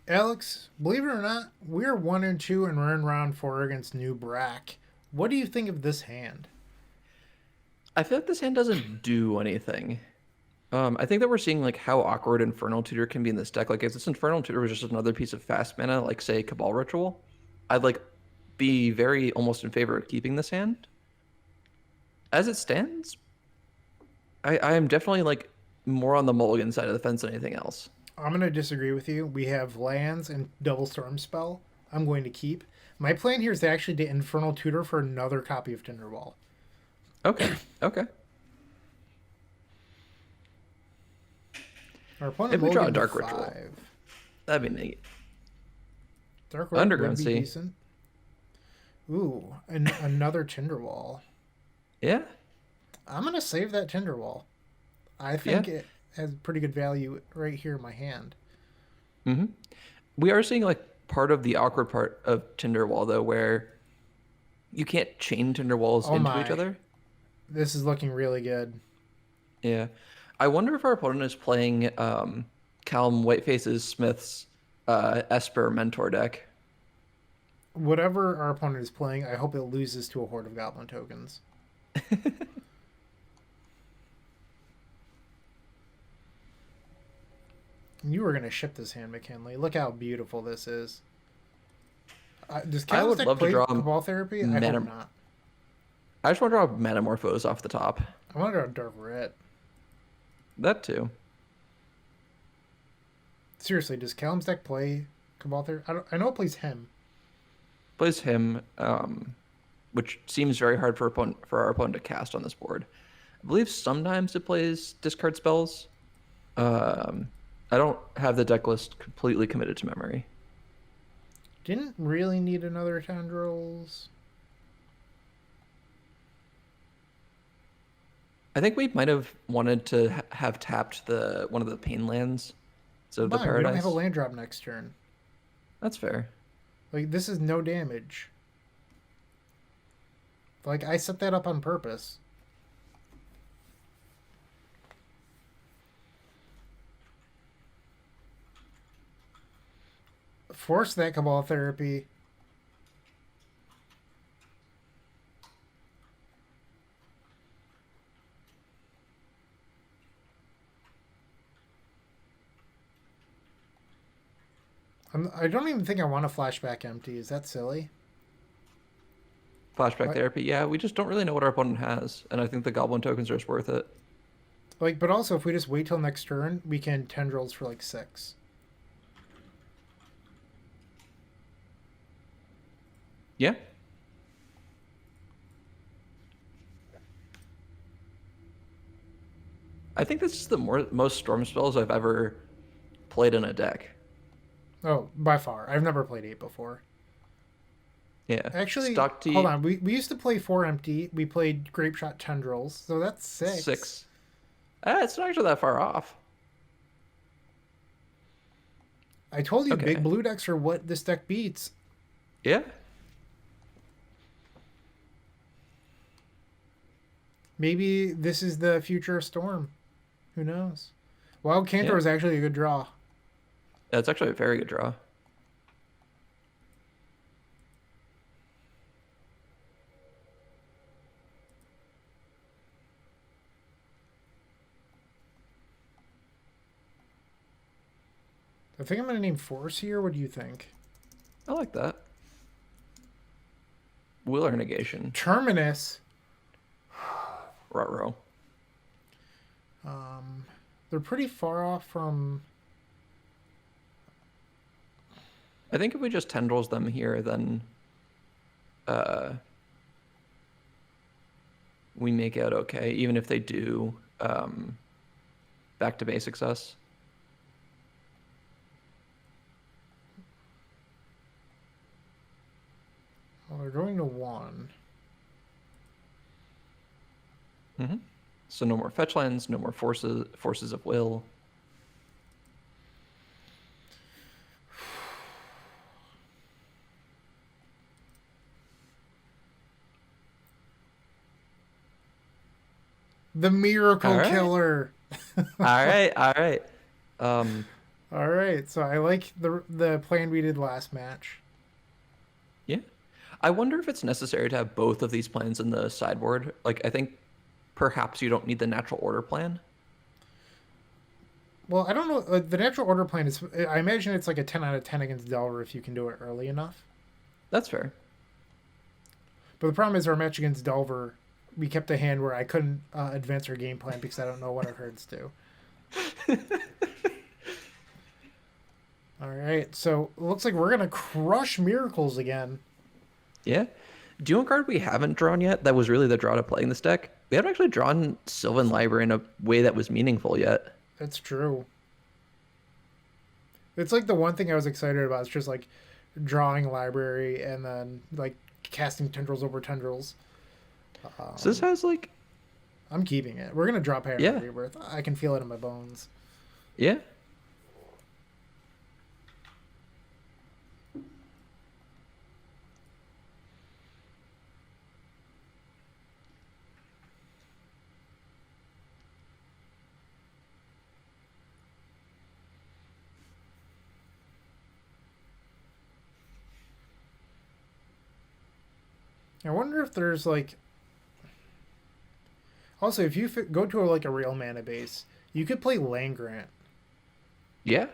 A: Alex, believe it or not, we're 1 and 2 and we're in round 4 against newbrak. What do you think of this hand?
B: I feel like this hand doesn't do anything. I think that we're seeing like how awkward Infernal Tutor can be in this deck. Like if this Infernal Tutor was just another piece of fast mana, like say Cabal Ritual, I'd like be very almost in favor of keeping this hand. As it stands, I am definitely like more on the mulligan side of the fence than anything else.
A: I'm going to disagree with you. We have lands and double storm spell. I'm going to keep. My plan here is actually to Infernal Tutor for another copy of Tinderball.
B: Okay. Okay.
A: Our opponent
B: If we draw a
A: mulliganed
B: Dark
A: to
B: Ritual.
A: 5.
B: That'd be neat.
A: Dark Ritual
B: Underground
A: would be
B: Sea.
A: decent. Ooh, another Tinderwall.
B: Yeah.
A: I'm going to save that Tinderwall. I think it has pretty good value right here in my hand.
B: Mm-hmm. We are seeing like part of the awkward part of Tinderwall though, where you can't chain Tinderwalls into each other.
A: This is looking really good.
B: Yeah. I wonder if our opponent is playing Callum Whiteface's Smith's Esper Mentor deck.
A: Whatever our opponent is playing, I hope it loses to a horde of goblin tokens. You were going to ship this hand, McKinley. Look how beautiful this is. Does
B: I would
A: Callum's
B: love to
A: play
B: draw
A: Cabal Therapy? I hope not.
B: I just want to draw Metamorphose off the top.
A: I want to draw Dark Red.
B: That too.
A: Seriously, does Callum's deck play Cabal Therapy? I know it plays him.
B: Plays him, which seems very hard for our opponent to cast on this board. I believe sometimes it plays discard spells. I don't have the deck list completely committed to memory.
A: Didn't really need another Tendrils.
B: I think we might have wanted to have tapped one of the pain lands. So the
A: Fine, we
B: Paradise.
A: don't have a land drop next turn.
B: That's fair.
A: Like, this is no damage. Like, I set that up on purpose. Force that Cabal Therapy. I don't even think I want to flashback empty. Is that silly?
B: Flashback
A: What?
B: therapy. Yeah, we just don't really know what our opponent has, and I think the goblin tokens are just worth it.
A: Like, but also, if we just wait till next turn, we can tendrils for like 6.
B: Yeah. I think this is the most storm spells I've ever played in a deck.
A: Oh, by far. I've never played 8 before.
B: Yeah.
A: Actually,
B: Stock
A: hold
B: T
A: on. We used to play 4 empty. We played Grape Shot Tendrils. So that's 6.
B: 6. It's not actually that far off.
A: I told you,
B: Okay.
A: big blue decks are what this deck beats.
B: Yeah.
A: Maybe this is the future of Storm. Who knows? Wild Cantor
B: Yeah.
A: is actually a good draw.
B: That's actually a very good draw.
A: I think I'm going to name Force here. What do you think?
B: I like that. Wheeler negation.
A: Terminus.
B: Ruh-roh.
A: They're pretty far off from...
B: I think if we just tendrils them here, then we make out okay, even if they do back to basics us.
A: Well, they're going to 1.
B: Mm-hmm. So no more fetch lands, no more forces of will.
A: The Miracle
B: All right.
A: Killer.
B: All right, all right.
A: All right, so I like the plan we did last match.
B: Yeah. I wonder if it's necessary to have both of these plans in the sideboard. Like, I think perhaps you don't need the natural order plan.
A: Well, I don't know. The natural order plan is. I imagine it's like a 10 out of 10 against Delver if you can do it early enough.
B: That's fair.
A: But the problem is our match against Delver, we kept a hand where I couldn't advance our game plan because I don't know what our cards do. All right, so it looks like we're gonna crush Miracles again.
B: Yeah. Do you know what card we haven't drawn yet that was really the draw to playing this deck? We haven't actually drawn Sylvan Library in a way that was meaningful yet.
A: That's true. It's like the one thing I was excited about. It's just like drawing library and then like casting tendrils over tendrils.
B: So this has like,
A: I'm keeping it. We're gonna drop Paradise
B: Yeah.
A: Rebirth. I can feel it in my bones.
B: yeah.
A: I wonder if there's like. Also, if you go to like a real mana base, you could play Land Grant,
B: Yeah.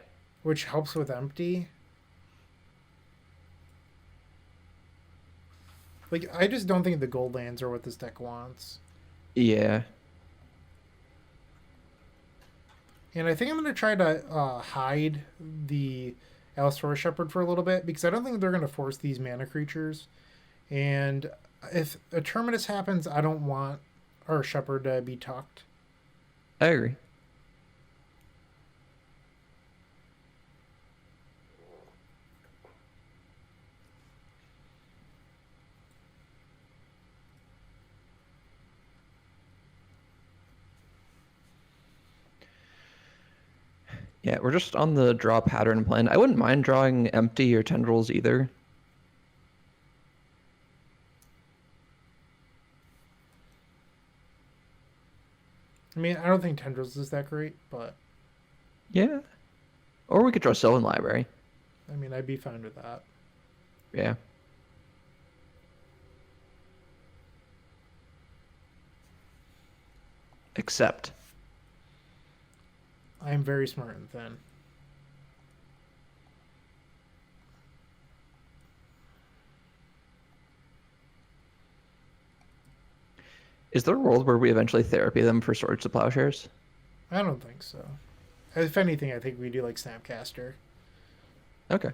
A: which helps with empty. Like, I just don't think the gold lands are what this deck wants.
B: Yeah.
A: And I think I'm going to try to hide the Allosaurus Shepherd for a little bit because I don't think they're going to force these mana creatures. And if a Terminus happens, I don't want our Shepherd to be tucked.
B: I agree. Yeah, we're just on the draw pattern plan. I wouldn't mind drawing empty or tendrils either.
A: I mean, I don't think Tendrils is that great, but
B: Yeah. Or we could draw Sylvan Library.
A: I mean, I'd be fine with that.
B: Yeah. Except.
A: I am very smart and thin.
B: Is there a world where we eventually therapy them for Swords to Plowshares?
A: I don't think so. If anything, I think we do like Snapcaster.
B: Okay.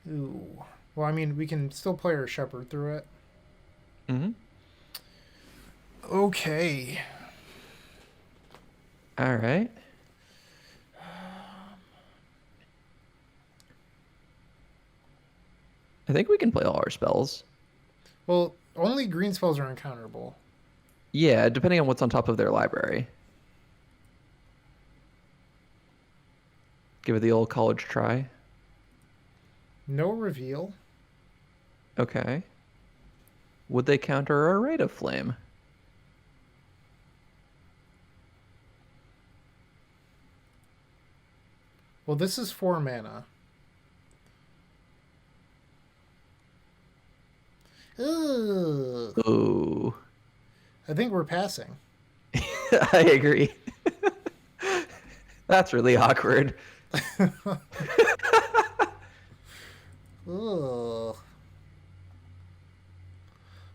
A: Ooh. Well, I mean, we can still play our Shepherd through it.
B: Mm-hmm.
A: Okay.
B: All right. I think we can play all our spells.
A: Well, only green spells are uncounterable.
B: Yeah, depending on what's on top of their library. Give it the old college try.
A: No reveal.
B: Okay. Would they counter a Rite of Flame?
A: Well, this is 4 mana. Ugh.
B: Ooh.
A: I think we're passing.
B: I agree. That's really awkward.
A: Ugh.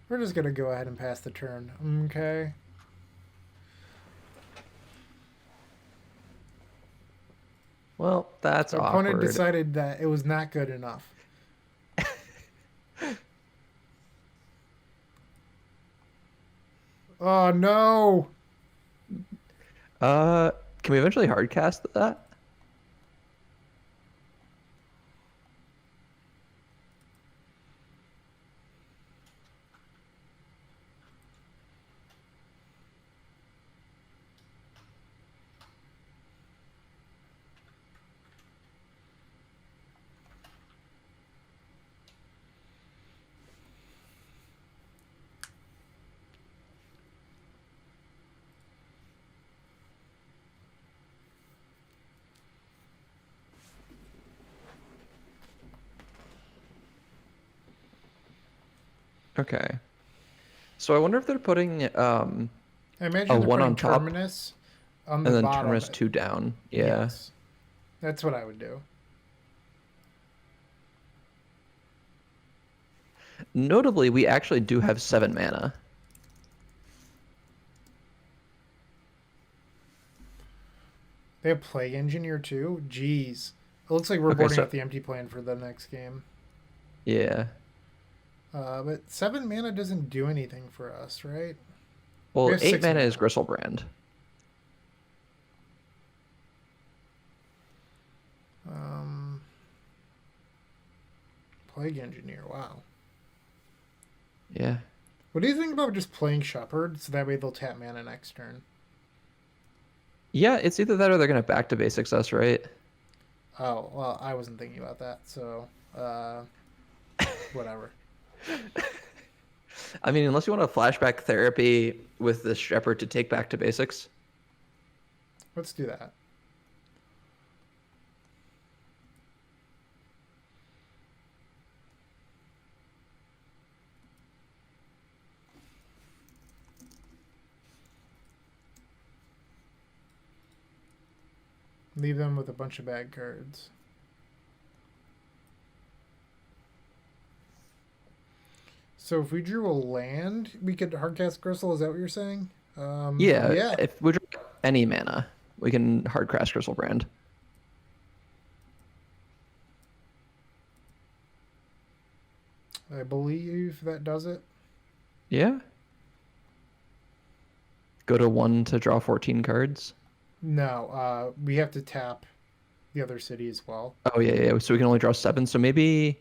A: We're just gonna go ahead and pass the turn. Okay.
B: Well, that's
A: Our opponent
B: awkward.
A: decided that it was not good enough. Oh no!
B: Can we eventually hardcast that? Okay. So I wonder if they're putting
A: I
B: a
A: imagine they're
B: one
A: putting
B: on top
A: Terminus on the
B: and then
A: bottom.
B: Terminus 2 down. Yeah.
A: Yes. That's what I would do.
B: Notably, we actually do have 7 mana.
A: They have Plague Engineer too? Jeez. It looks like we're
B: Okay,
A: boarding
B: so
A: out the empty plan for the next game.
B: yeah.
A: But 7 mana doesn't do anything for us, right? We
B: Well,
A: have
B: 8
A: 6
B: mana
A: mana.
B: is Gristlebrand.
A: Um, Plague Engineer, wow.
B: Yeah.
A: What do you think about just playing Shepherd so that way they'll tap mana next turn?
B: Yeah, it's either that or they're gonna back to basics us, right?
A: Oh, well, I wasn't thinking about that, so whatever.
B: I mean, unless you want a flashback therapy with this Shepherd to take back to basics.
A: Let's do that. Leave them with a bunch of bad cards. So if we drew a land, we could hardcast Gristle. Is that what you're saying?
B: Yeah,
A: Yeah.
B: if we draw any mana, we can hard crash Gristlebrand.
A: I believe that does it.
B: Yeah. Go to 1 to draw 14 cards.
A: No, we have to tap the other city as well.
B: Oh yeah. So we can only draw 7. So maybe.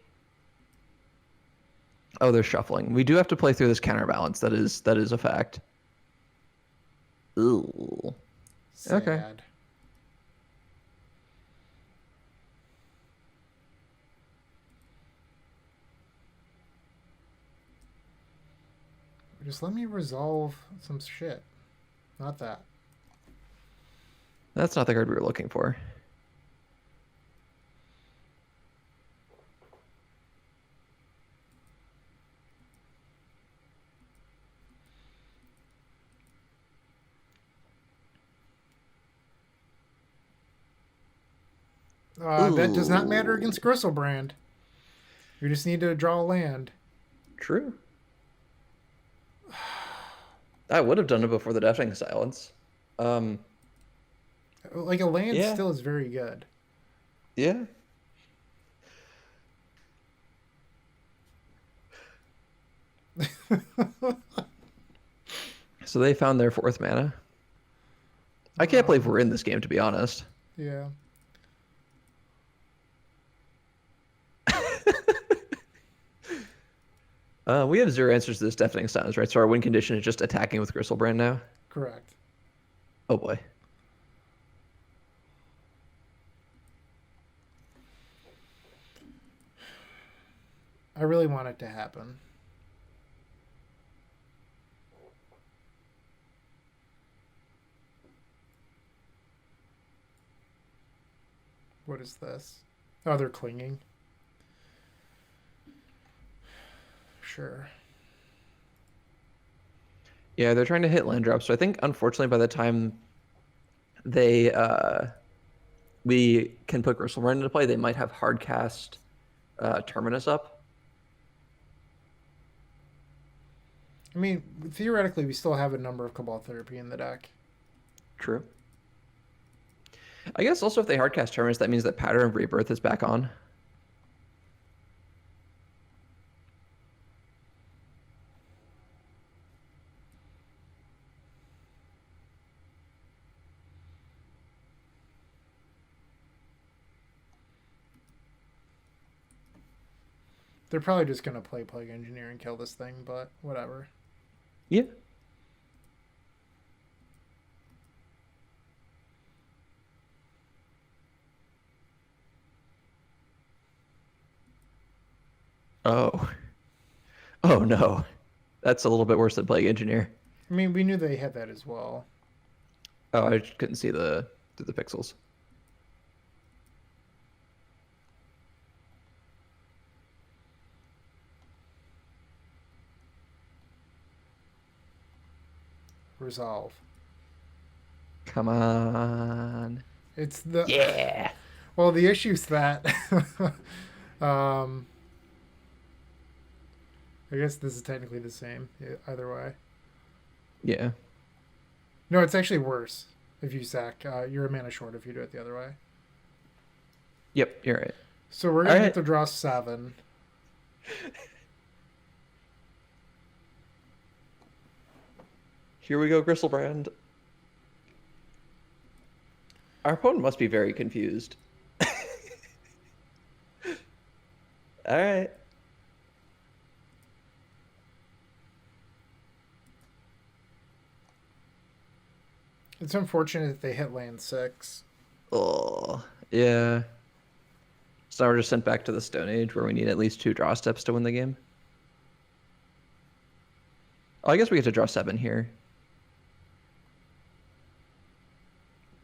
B: Oh, they're shuffling. We do have to play through this counterbalance. That is a fact. Ooh.
A: Sad.
B: Okay.
A: Just let me resolve some shit. Not that.
B: That's not the card we were looking for.
A: That does not matter
B: Ooh.
A: against Gristlebrand. You just need to draw a land.
B: True. I would have done it before the Deafening Silence. Um,
A: Like a land
B: yeah,
A: still is very good.
B: yeah. So they found their 4th mana. I can't believe we're in this game, to be honest.
A: Yeah.
B: We have 0 answers to this Deafening Silence, right? So our win condition is just attacking with Gristlebrand now.
A: Correct.
B: Oh boy.
A: I really want it to happen. What is this? Oh, they're clinging. Sure.
B: Yeah, they're trying to hit land drops. So I think, unfortunately, by the time they we can put Gristlebrand into play, they might have hard cast Terminus up.
A: I mean, theoretically, we still have a number of Cabal Therapy in the deck.
B: True. I guess also if they hardcast Terminus, that means that Pattern of Rebirth is back on.
A: They're probably just going to play Plague Engineer and kill this thing, but whatever.
B: Yeah. Oh. Oh no. That's a little bit worse than Plague Engineer.
A: I mean, we knew they had that as well.
B: Oh, I just couldn't see through the pixels.
A: Resolve.
B: Come on.
A: It's the...
B: Yeah.
A: Well, the issue's that... I guess this is technically the same, either way.
B: Yeah.
A: No, it's actually worse if you sack. You're a mana short if you do it the other way.
B: Yep, you're right.
A: So we're going to
B: All
A: get to draw 7.
B: Here we go, Gristlebrand. Our opponent must be very confused. All right.
A: It's unfortunate that they hit land 6.
B: Oh, yeah. So now we're just sent back to the Stone Age where we need at least 2 draw steps to win the game. Oh, I guess we get to draw 7 here.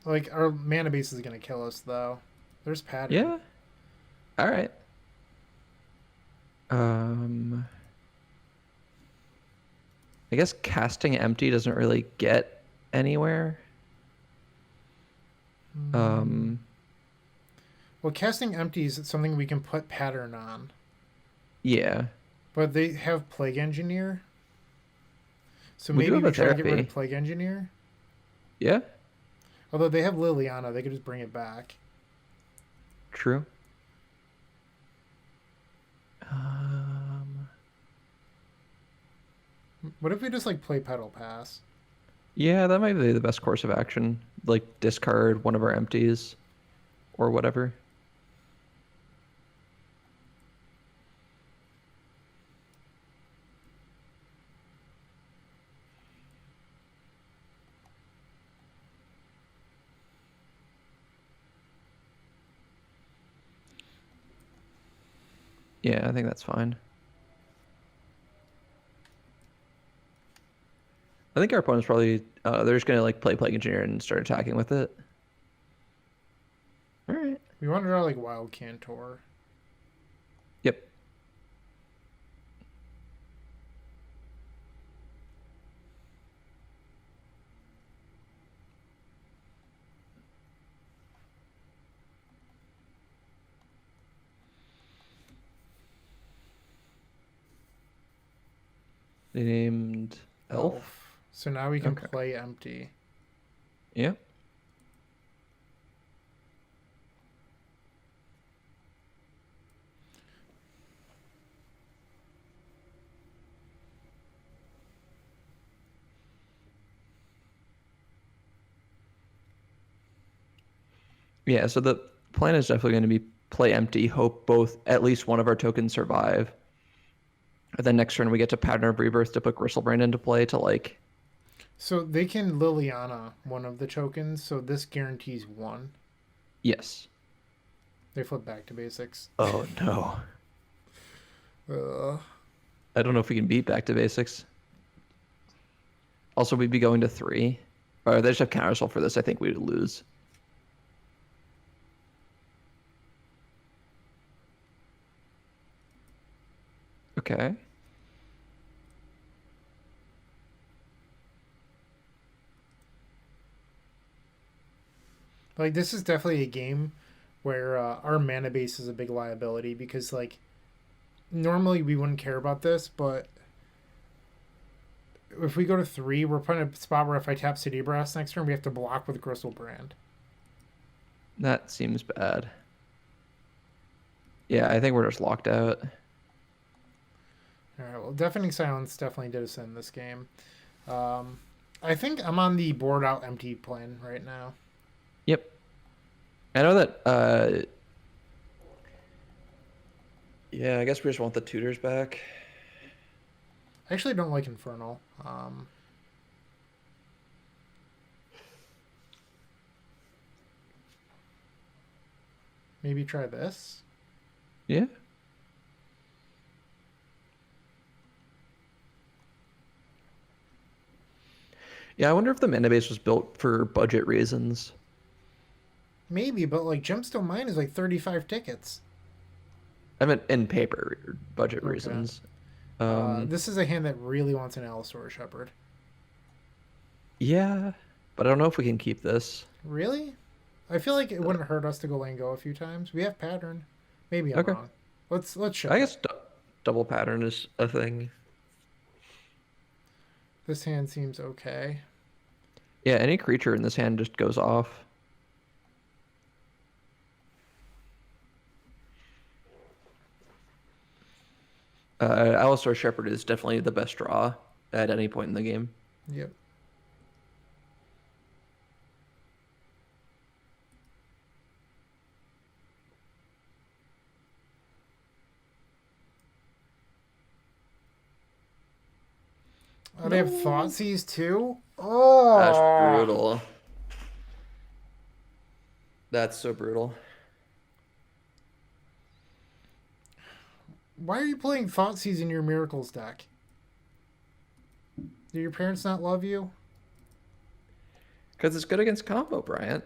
A: Like, our mana base is going to kill us, though. There's pattern.
B: Yeah. All right. I guess casting empty doesn't really get anywhere.
A: Well, casting empty is something we can put pattern on.
B: Yeah.
A: But they have Plague Engineer. So
B: We do
A: maybe
B: have a
A: we try to get rid
B: therapy.
A: of Plague Engineer.
B: Yeah.
A: Although they have Liliana, they could just bring it back.
B: True.
A: What if we just like play Petal Pass?
B: Yeah, that might be the best course of action. Like discard one of our empties or whatever. Yeah, I think that's fine. I think our opponent's probably they're just gonna like play Plague Engineer and start attacking with it. All right.
A: We want to draw like Wild Cantor.
B: Yep. They named Elf.
A: So now we can
B: Okay.
A: play empty.
B: Yeah. Yeah, so the plan is definitely going to be play empty, hope both at least one of our tokens survive. And then next turn we get to Pattern of Rebirth to put Gristlebrand into play to like
A: So they can Liliana one of the tokens, so this guarantees one.
B: yes.
A: They flip back to basics.
B: Oh no.
A: Uh,
B: I don't know if we can beat back to basics. Also, we'd be going to 3. Or they just have counterspell for this. I think we'd lose. Okay.
A: like this is definitely a game where our mana base is a big liability because like normally we wouldn't care about this, but if we go to 3, we're putting a spot where if I tap City Brass next turn, we have to block with Gristlebrand.
B: That seems bad. Yeah, I think we're just locked out.
A: All right, well, Deafening Silence definitely did us in this game. I think I'm on the board out empty plan right now.
B: Yep. I know that yeah, I guess we just want the tutors back.
A: I actually don't like Infernal. Maybe try this.
B: Yeah. Yeah, I wonder if the mana base was built for budget reasons.
A: Maybe, but like Gemstone Mine is like 35 tickets.
B: I meant in paper budget
A: Okay.
B: reasons.
A: This is a hand that really wants an Allosaur Shepherd.
B: Yeah, but I don't know if we can keep this.
A: Really? I feel like it wouldn't hurt us to go lane go a few times. We have pattern. Maybe I'm
B: Okay.
A: wrong. Let's show
B: I
A: it.
B: guess double pattern is a thing.
A: This hand seems okay.
B: Yeah, any creature in this hand just goes off. Allosaur Shepherd is definitely the best draw at any point in the game.
A: Yep. Oh, they have Thoughtseize too?
B: That's
A: Oh!
B: brutal. That's so brutal.
A: Why are you playing Thoughtseize in your Miracles deck? Do your parents not love you?
B: Because it's good against combo, Bryant.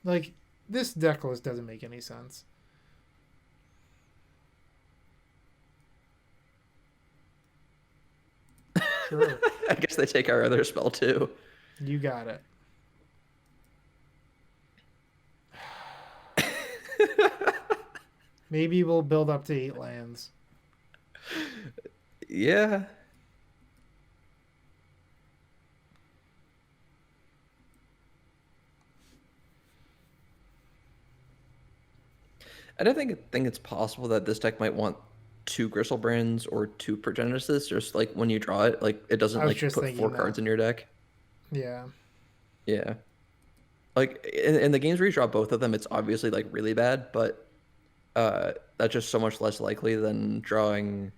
A: Like, this deck list doesn't make any sense. Sure.
B: I guess they take our other spell too.
A: You got it. Maybe we'll build up to 8 lands.
B: Yeah. I don't think it's possible that this deck might want 2 Gristlebrands or 2 Progenesis, just like when you draw it, like it doesn't
A: I was
B: like
A: just
B: put
A: thinking
B: 4
A: that.
B: cards in your deck.
A: Yeah.
B: Yeah. Like in the games where you draw both of them, it's obviously like really bad, but that's just so much less likely than drawing.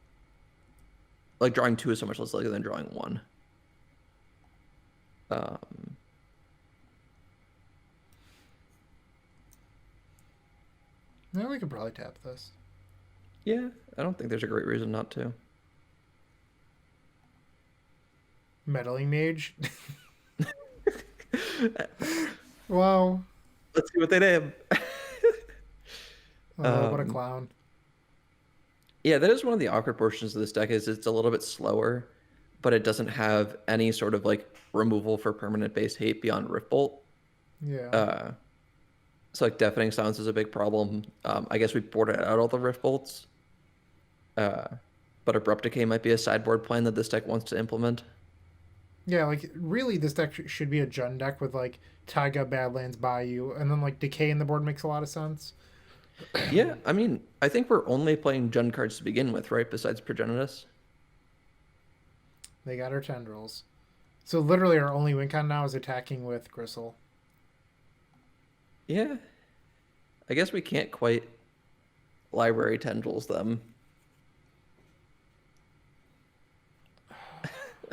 B: Like drawing 2 is so much less likely than drawing 1.
A: Yeah, we could probably tap this.
B: Yeah, I don't think there's a great reason not to.
A: Meddling Mage. Wow.
B: Let's see what they name.
A: What a
B: Um,
A: clown.
B: yeah, that is one of the awkward portions of this deck is it's a little bit slower, but it doesn't have any sort of like removal for permanent base hate beyond Riftbolt.
A: Yeah.
B: Uh, so like Deafening Silence is a big problem. I guess we boarded out all the Riftbolts. Uh, but Abrupt Decay might be a sideboard plan that this deck wants to implement.
A: Yeah, like really, this deck should be a Jund deck with like Taiga, Badlands, Bayou, and then like Decay in the board makes a lot of sense.
B: Yeah, I mean, I think we're only playing Jund cards to begin with, right? Besides Progenitus.
A: They got our tendrils. So literally, our only win con now is attacking with Gristle.
B: Yeah, I guess we can't quite library tendrils them.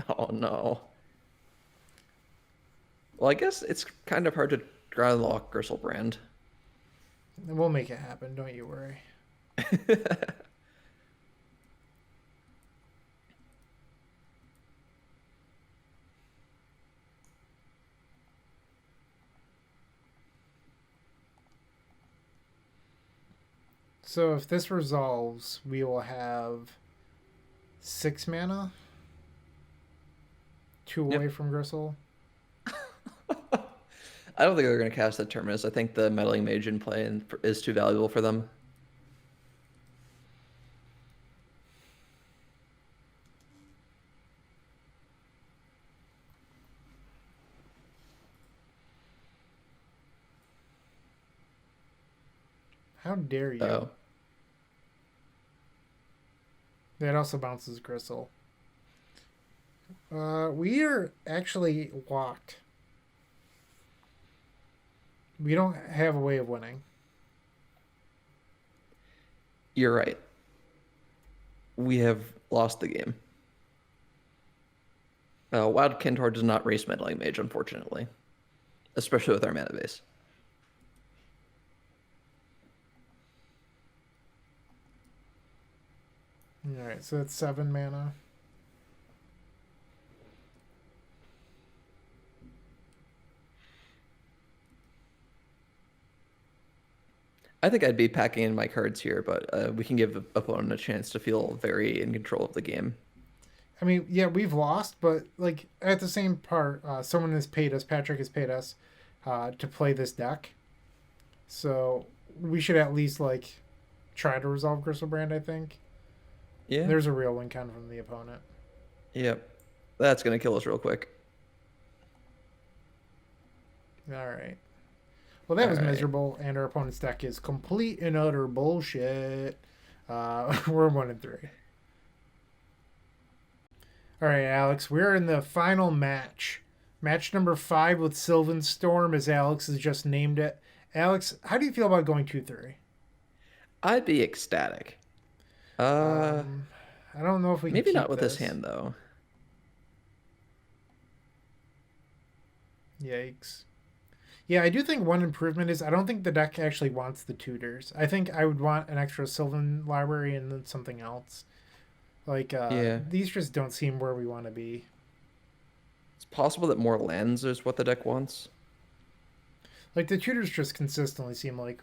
B: Oh no. Well, I guess it's kind of hard to draw the lock Griselbrand.
A: We'll make it happen. Don't you worry. So if this resolves, we will have 6 mana, two away
B: Yep.
A: from Gristle.
B: I don't think they're going to cast that Terminus. I think the Meddling Mage in play is too valuable for them.
A: How dare you?
B: Oh,
A: That also bounces Gristle. We are actually locked. We don't have a way of winning.
B: you're right. We have lost the game. Wild Kentaur does not race Meddling Mage, unfortunately, especially with our mana base.
A: All right, so that's 7 mana.
B: I think I'd be packing in my cards here, but we can give the opponent a chance to feel very in control of the game.
A: I mean, yeah, we've lost, but like at the same part, someone has paid us. Patrick has paid us to play this deck, so we should at least like try to resolve Griselbrand. I think
B: Yeah,
A: there's a real win count from the opponent.
B: yep. That's gonna kill us real quick.
A: All right. Well, that
B: All
A: was
B: right.
A: miserable, and our opponent's deck is complete and utter bullshit. We're 1-3. All right, Alex, we're in the final match. Match number 5 with Sylvan Storm, as Alex has just named it. Alex, how do you feel about going 2-3?
B: I'd be ecstatic. Uh,
A: Um, I don't know if we can
B: maybe not
A: keep
B: with this
A: this.
B: hand though.
A: Yikes. Yeah, I do think one improvement is I don't think the deck actually wants the tutors. I think I would want an extra Sylvan library and then something else. Like,
B: Yeah,
A: these just don't seem where we want to be.
B: it's possible that more lands is what the deck wants.
A: Like, the tutors just consistently seem like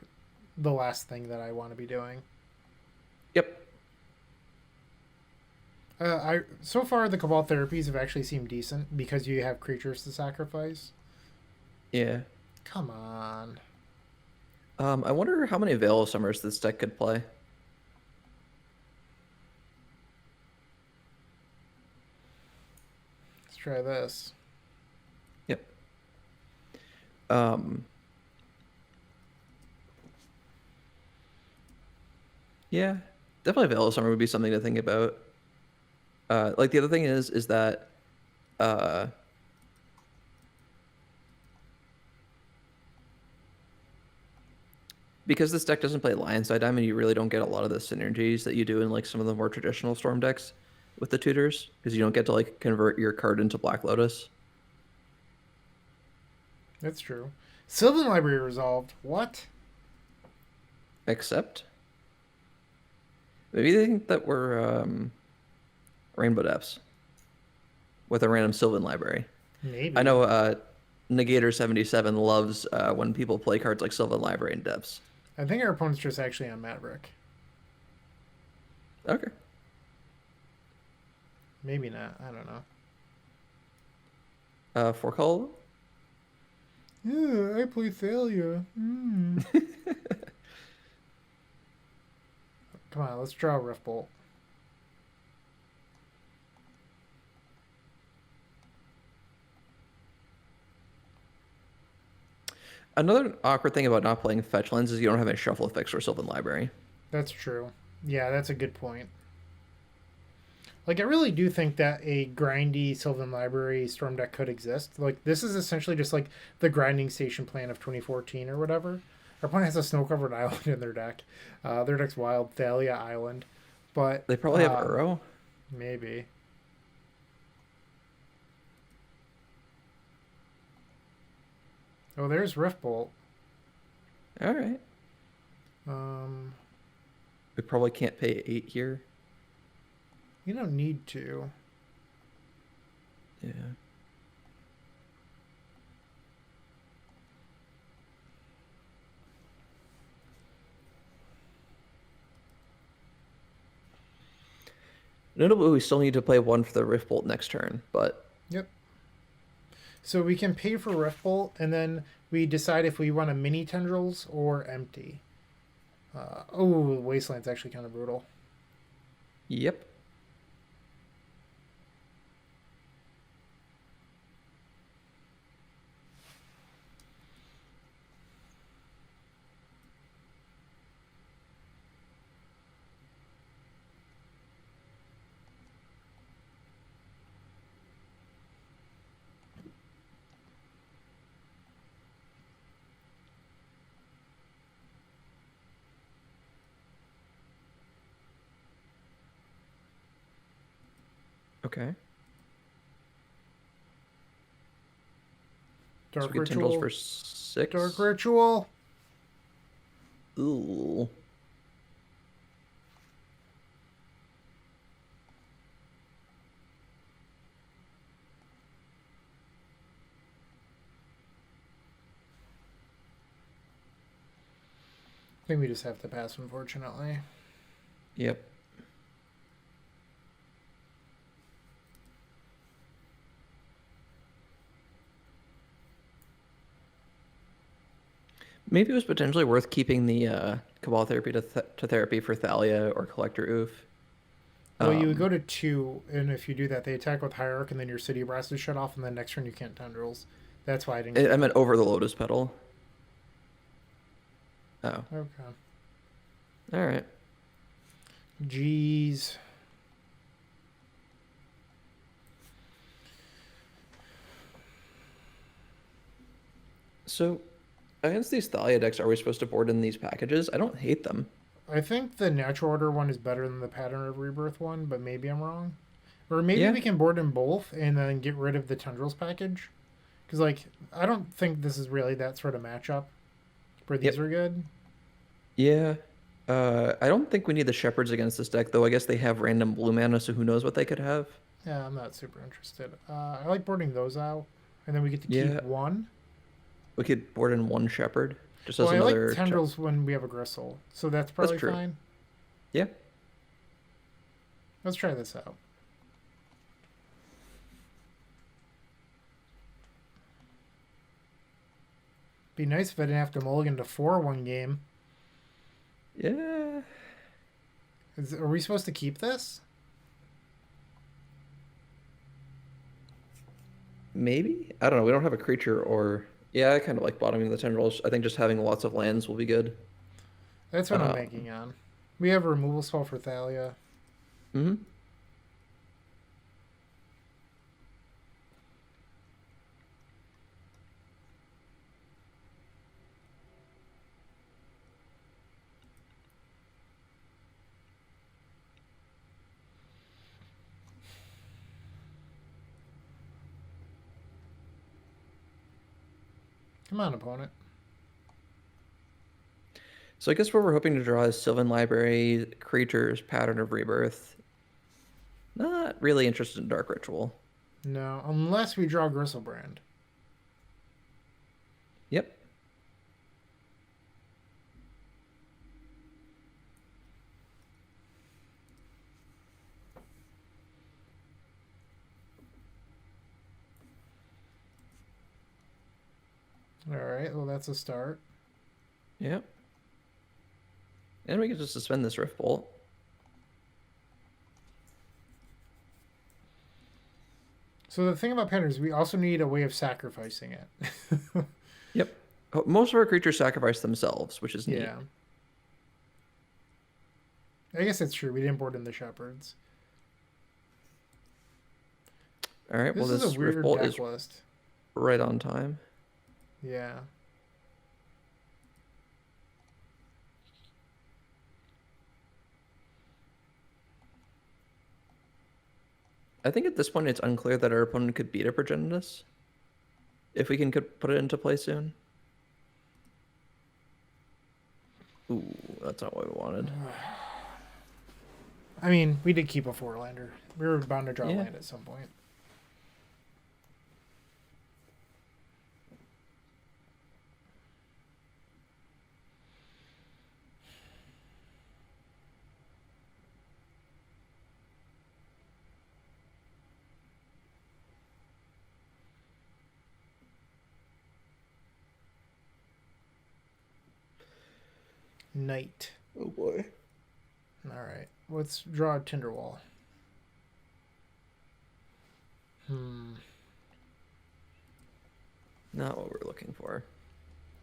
A: the last thing that I want to be doing.
B: Yep.
A: I so far the Cabal therapies have actually seemed decent because you have creatures to sacrifice.
B: Yeah.
A: Come on.
B: I wonder how many Veil of Summers this deck could play.
A: Let's try this.
B: Yep. Um, yeah, definitely Veil of Summer would be something to think about. Like the other thing is that uh, because this deck doesn't play Lionside Diamond, you really don't get a lot of the synergies that you do in like some of the more traditional Storm decks with the tutors, because you don't get to like convert your card into Black Lotus.
A: That's true. Sylvan library resolved. What?
B: Except, Maybe they think that we're Rainbow Depths with a random Sylvan library. I
A: Maybe.
B: know Negator77 loves when people play cards like Sylvan Library and Depths.
A: I think our opponent's just actually on Maverick.
B: Okay.
A: Maybe not. I don't know.
B: For call.
A: Yeah, I play Thalia. Mm. Come on, let's draw a Rift Bolt.
B: Another awkward thing about not playing fetch lands is you don't have any shuffle effects for Sylvan Library.
A: That's true. Yeah, that's a good point. Like, I really do think that a grindy Sylvan Library Storm deck could exist. Like, this is essentially just like the grinding station plan of 2014 or whatever. Our opponent has a snow-covered island in their deck. Their deck's Wild Thalia Island, but
B: They probably have Uro.
A: maybe. Oh, there's Rift Bolt.
B: All right.
A: Um,
B: We probably can't pay 8 here.
A: you don't need to.
B: Yeah. Notably, we still need to play one for the Rift Bolt next turn, but
A: Yep. So we can pay for Rift Bolt, and then we decide if we want a mini tendrils or empty. Oh, Wasteland's actually kind of brutal.
B: yep. Okay. So
A: Dark
B: we get tendrils
A: Ritual.
B: for 6.
A: Dark Ritual.
B: Ooh.
A: I think we just have to pass, unfortunately.
B: Yep. Maybe it was potentially worth keeping the Cabal Therapy to Therapy for Thalia or Collector Oof.
A: Well, you would go to 2, and if you do that, they attack with Hierarch, and then your City Brass is shut off, and then next turn you can't tendrils. That's why I didn't.
B: I meant over the Lotus Petal. Oh.
A: Okay.
B: All right.
A: Jeez.
B: So, against these Thalia decks, are we supposed to board in these packages? I don't hate them.
A: I think the Natural Order one is better than the Pattern of Rebirth one, but maybe I'm wrong. Or maybe
B: Yeah.
A: we can board in both and then get rid of the Tendrils package. Because, like, I don't think this is really that sort of matchup where these
B: Yep.
A: are good.
B: Yeah. I don't think we need the Shepherds against this deck, though. I guess they have random blue mana, so who knows what they could have.
A: Yeah, I'm not super interested. I like boarding those out, and then we get to
B: Yeah.
A: keep one.
B: We could board in one Shepherd, just
A: Well,
B: as
A: I
B: another.
A: like Tendrils when we have a Gristle, so that's probably
B: true.
A: fine.
B: Yeah.
A: Let's try this out. Be nice if I didn't have to mulligan to 4 one game.
B: Yeah.
A: Are we supposed to keep this?
B: Maybe? I don't know. We don't have a creature or. Yeah, I kind of like bottoming the tendrils. I think just having lots of lands will be good.
A: That's what I'm
B: Um,
A: banking on. We have a removal spell for Thalia.
B: hmm
A: Come on, opponent.
B: So I guess what we're hoping to draw is Sylvan Library, Creatures, Pattern of Rebirth. Not really interested in Dark Ritual.
A: No, unless we draw Gristlebrand.
B: Yep.
A: All right, well, that's a start.
B: Yep. And we can just suspend this Rift Bolt.
A: So the thing about Pattern is we also need a way of sacrificing it.
B: Yep. Most of our creatures sacrifice themselves, which is neat.
A: Yeah. I guess that's true. We didn't board in the Shepherds.
B: All right, well,
A: This is
B: this
A: a
B: Rift
A: weird
B: Bolt
A: deck
B: is
A: list.
B: right on time.
A: Yeah.
B: I think at this point it's unclear that our opponent could beat a Progenitus. If we could put it into play soon. Ooh, that's not what we wanted.
A: I mean, we did keep a 4-lander. We were bound to draw
B: Yeah.
A: land at some point. Knight.
B: Oh boy.
A: All right. Let's draw a Tinderwall.
B: Not what we're looking for.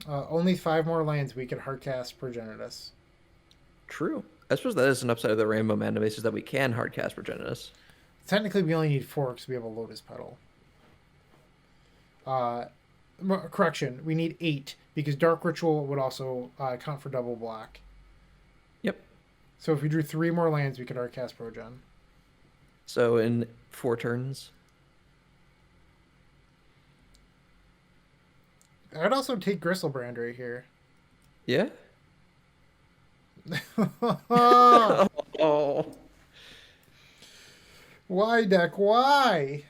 A: Only 5 more lands we can hardcast Progenitus.
B: True. I suppose that is an upside of the Rainbow Mana Base is that we can hardcast Progenitus.
A: Technically, we only need 4 because we have a Lotus Petal. Correction, we need 8 because Dark Ritual would also count for double black.
B: Yep.
A: So if we drew 3 more lands, we could hardcast Progen.
B: So in 4 turns.
A: I'd also take Gristlebrand right here.
B: Yeah.
A: Oh,
B: Oh.
A: why, deck? Why?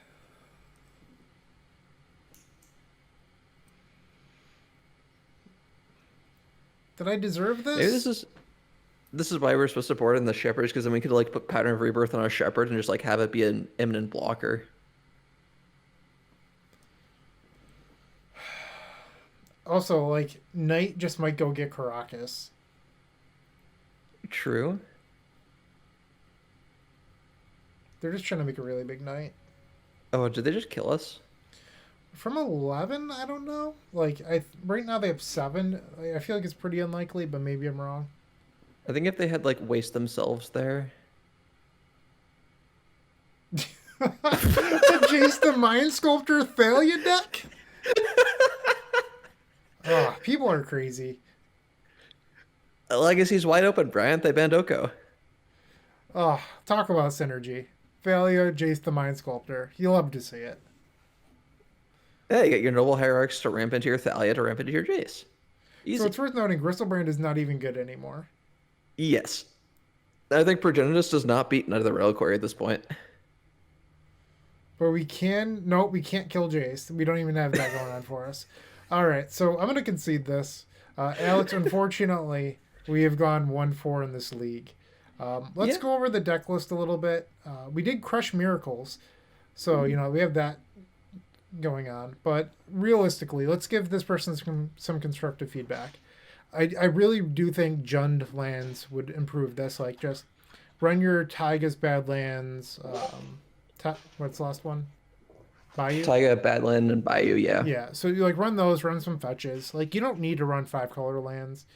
A: Did I deserve this?
B: Maybe this is why we're supposed to board in the Shepherds, because then we could like put Pattern of Rebirth on our Shepherd and just like have it be an imminent blocker.
A: Also, like, Knight just might go get Caracas.
B: True.
A: They're just trying to make a really big Knight.
B: Oh, did they just kill us?
A: From 11, I don't know. Like, right now they have 7. I feel like it's pretty unlikely, but maybe I'm wrong.
B: I think if they had like waste themselves there.
A: The Jace the Mind Sculptor Thalia deck? Oh, people are crazy.
B: Legacy's wide open, Bryant. They banned Oko.
A: Oh, talk about synergy. Thalia, Jace the Mind Sculptor. You love to see it.
B: Yeah, you get your Noble Hierarchs to ramp into your Thalia to ramp into your Jace. Easy.
A: So it's worth noting Gristlebrand is not even good anymore.
B: Yes. I think Progenitus does not beat Knight of the Reliquary at this point.
A: But we can... No, we can't kill Jace. We don't even have that going on for us. All right, so I'm going to concede this. Alex, unfortunately, we have gone 1-4 in this league. Let's go over the deck list a little bit. We did crush Miracles, so, you know, we have that going on. But realistically, let's give this person some constructive feedback. I really do think Jund lands would improve this. Like, just run your Taiga's Badlands. What's the last one? Bayou?
B: Taiga, Badland, and Bayou, yeah.
A: Yeah, so you like run those, run some fetches. Like, you don't need to run 5 color lands.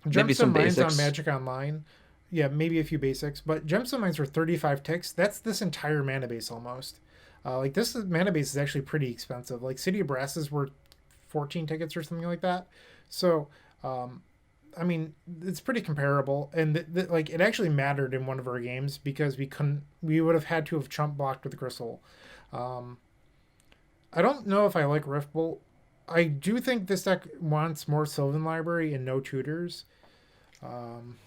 B: Maybe some
A: Mines
B: basics.
A: on Magic Online. Yeah, maybe a few basics. But Gemstone Mines for 35 ticks. That's this entire mana base almost. Like, this mana base is actually pretty expensive. Like, City of Brasses were 14 tickets or something like that. So, I mean, it's pretty comparable. And, like, it actually mattered in one of our games because we would have had to have chump blocked with Gristle. I don't know if I like Rift Bolt I do think this deck wants more Sylvan Library and no tutors. Um,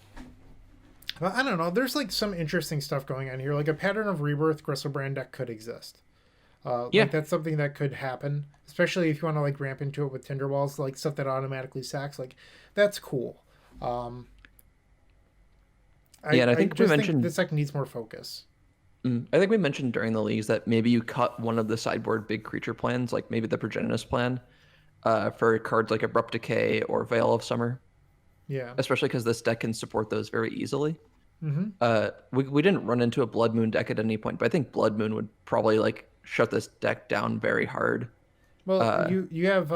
A: but I don't know. There's like some interesting stuff going on here. Like a Pattern of Rebirth Gristlebrand deck could exist.
B: Yeah,
A: Like that's something that could happen, especially if you want to like ramp into it with Tinderwalls, like stuff that automatically sacks. Like that's cool. Um,
B: yeah, and I
A: I
B: think we
A: just think
B: mentioned
A: this deck needs more focus.
B: I think we mentioned during the leagues that maybe you cut one of the sideboard big creature plans, like maybe the Progenitus plan, for cards like Abrupt Decay or Veil of Summer,
A: Yeah.
B: especially because this deck can support those very easily.
A: Mm-hmm.
B: We didn't run into a Blood Moon deck at any point, but I think Blood Moon would probably like shut this deck down very hard.
A: Well,
B: Uh,
A: you have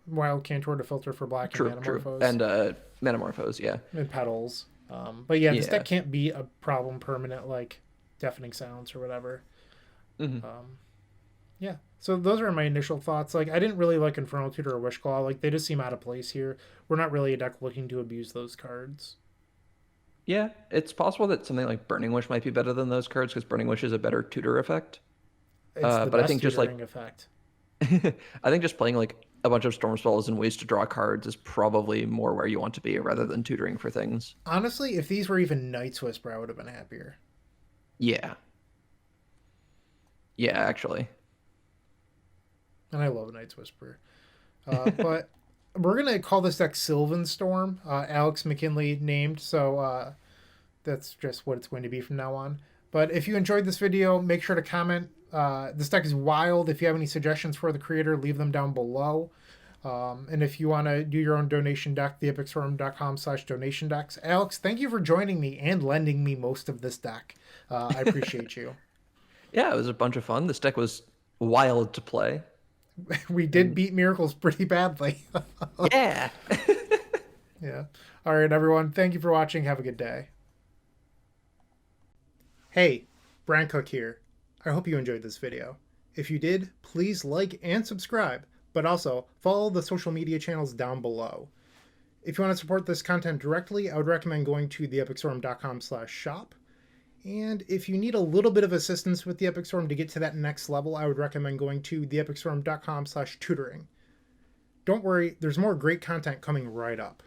A: Wild Cantor to filter for black and
B: true,
A: Manamorphose
B: and Metamorphose, yeah,
A: and Petals. But yeah, this
B: yeah.
A: deck can't be a problem permanent like Deafening Silence or whatever.
B: hmm
A: Um, yeah. So those are my initial thoughts. Like I didn't really like Infernal Tutor or Wishclaw. Like they just seem out of place here. We're not really a deck looking to abuse those cards.
B: Yeah, it's possible that something like Burning Wish might be better than those cards because Burning Wish is a better tutor effect.
A: It's the
B: But I
A: best
B: think just like
A: tutoring effect.
B: I think just playing like a bunch of storm spells and ways to draw cards is probably more where you want to be rather than tutoring for things.
A: Honestly, if these were even Night's Whisper, I would have been happier.
B: Yeah. Yeah, actually.
A: And I love Night's Whisper. But we're gonna call this deck Sylvan Storm. Alex McKinley named, so that's just what it's going to be from now on. But if you enjoyed this video, make sure to comment. This deck is wild. If you have any suggestions for the creator, leave them down below. And if you want to do your own donation deck, theepicstorm.com/donation decks. Alex, thank you for joining me and lending me most of this deck. I appreciate you.
B: Yeah, it was a bunch of fun. This deck was wild to play.
A: We did
B: And
A: beat Miracles pretty badly.
B: yeah.
A: Yeah. All right, everyone. Thank you for watching. Have a good day. Hey, Bryant Cook here. I hope you enjoyed this video. If you did, please like and subscribe, but also follow the social media channels down below. If you want to support this content directly, I would recommend going to theepicstorm.com/shop. And if you need a little bit of assistance with the Epic Storm to get to that next level, I would recommend going to theepicstorm.com/tutoring. Don't worry, there's more great content coming right up.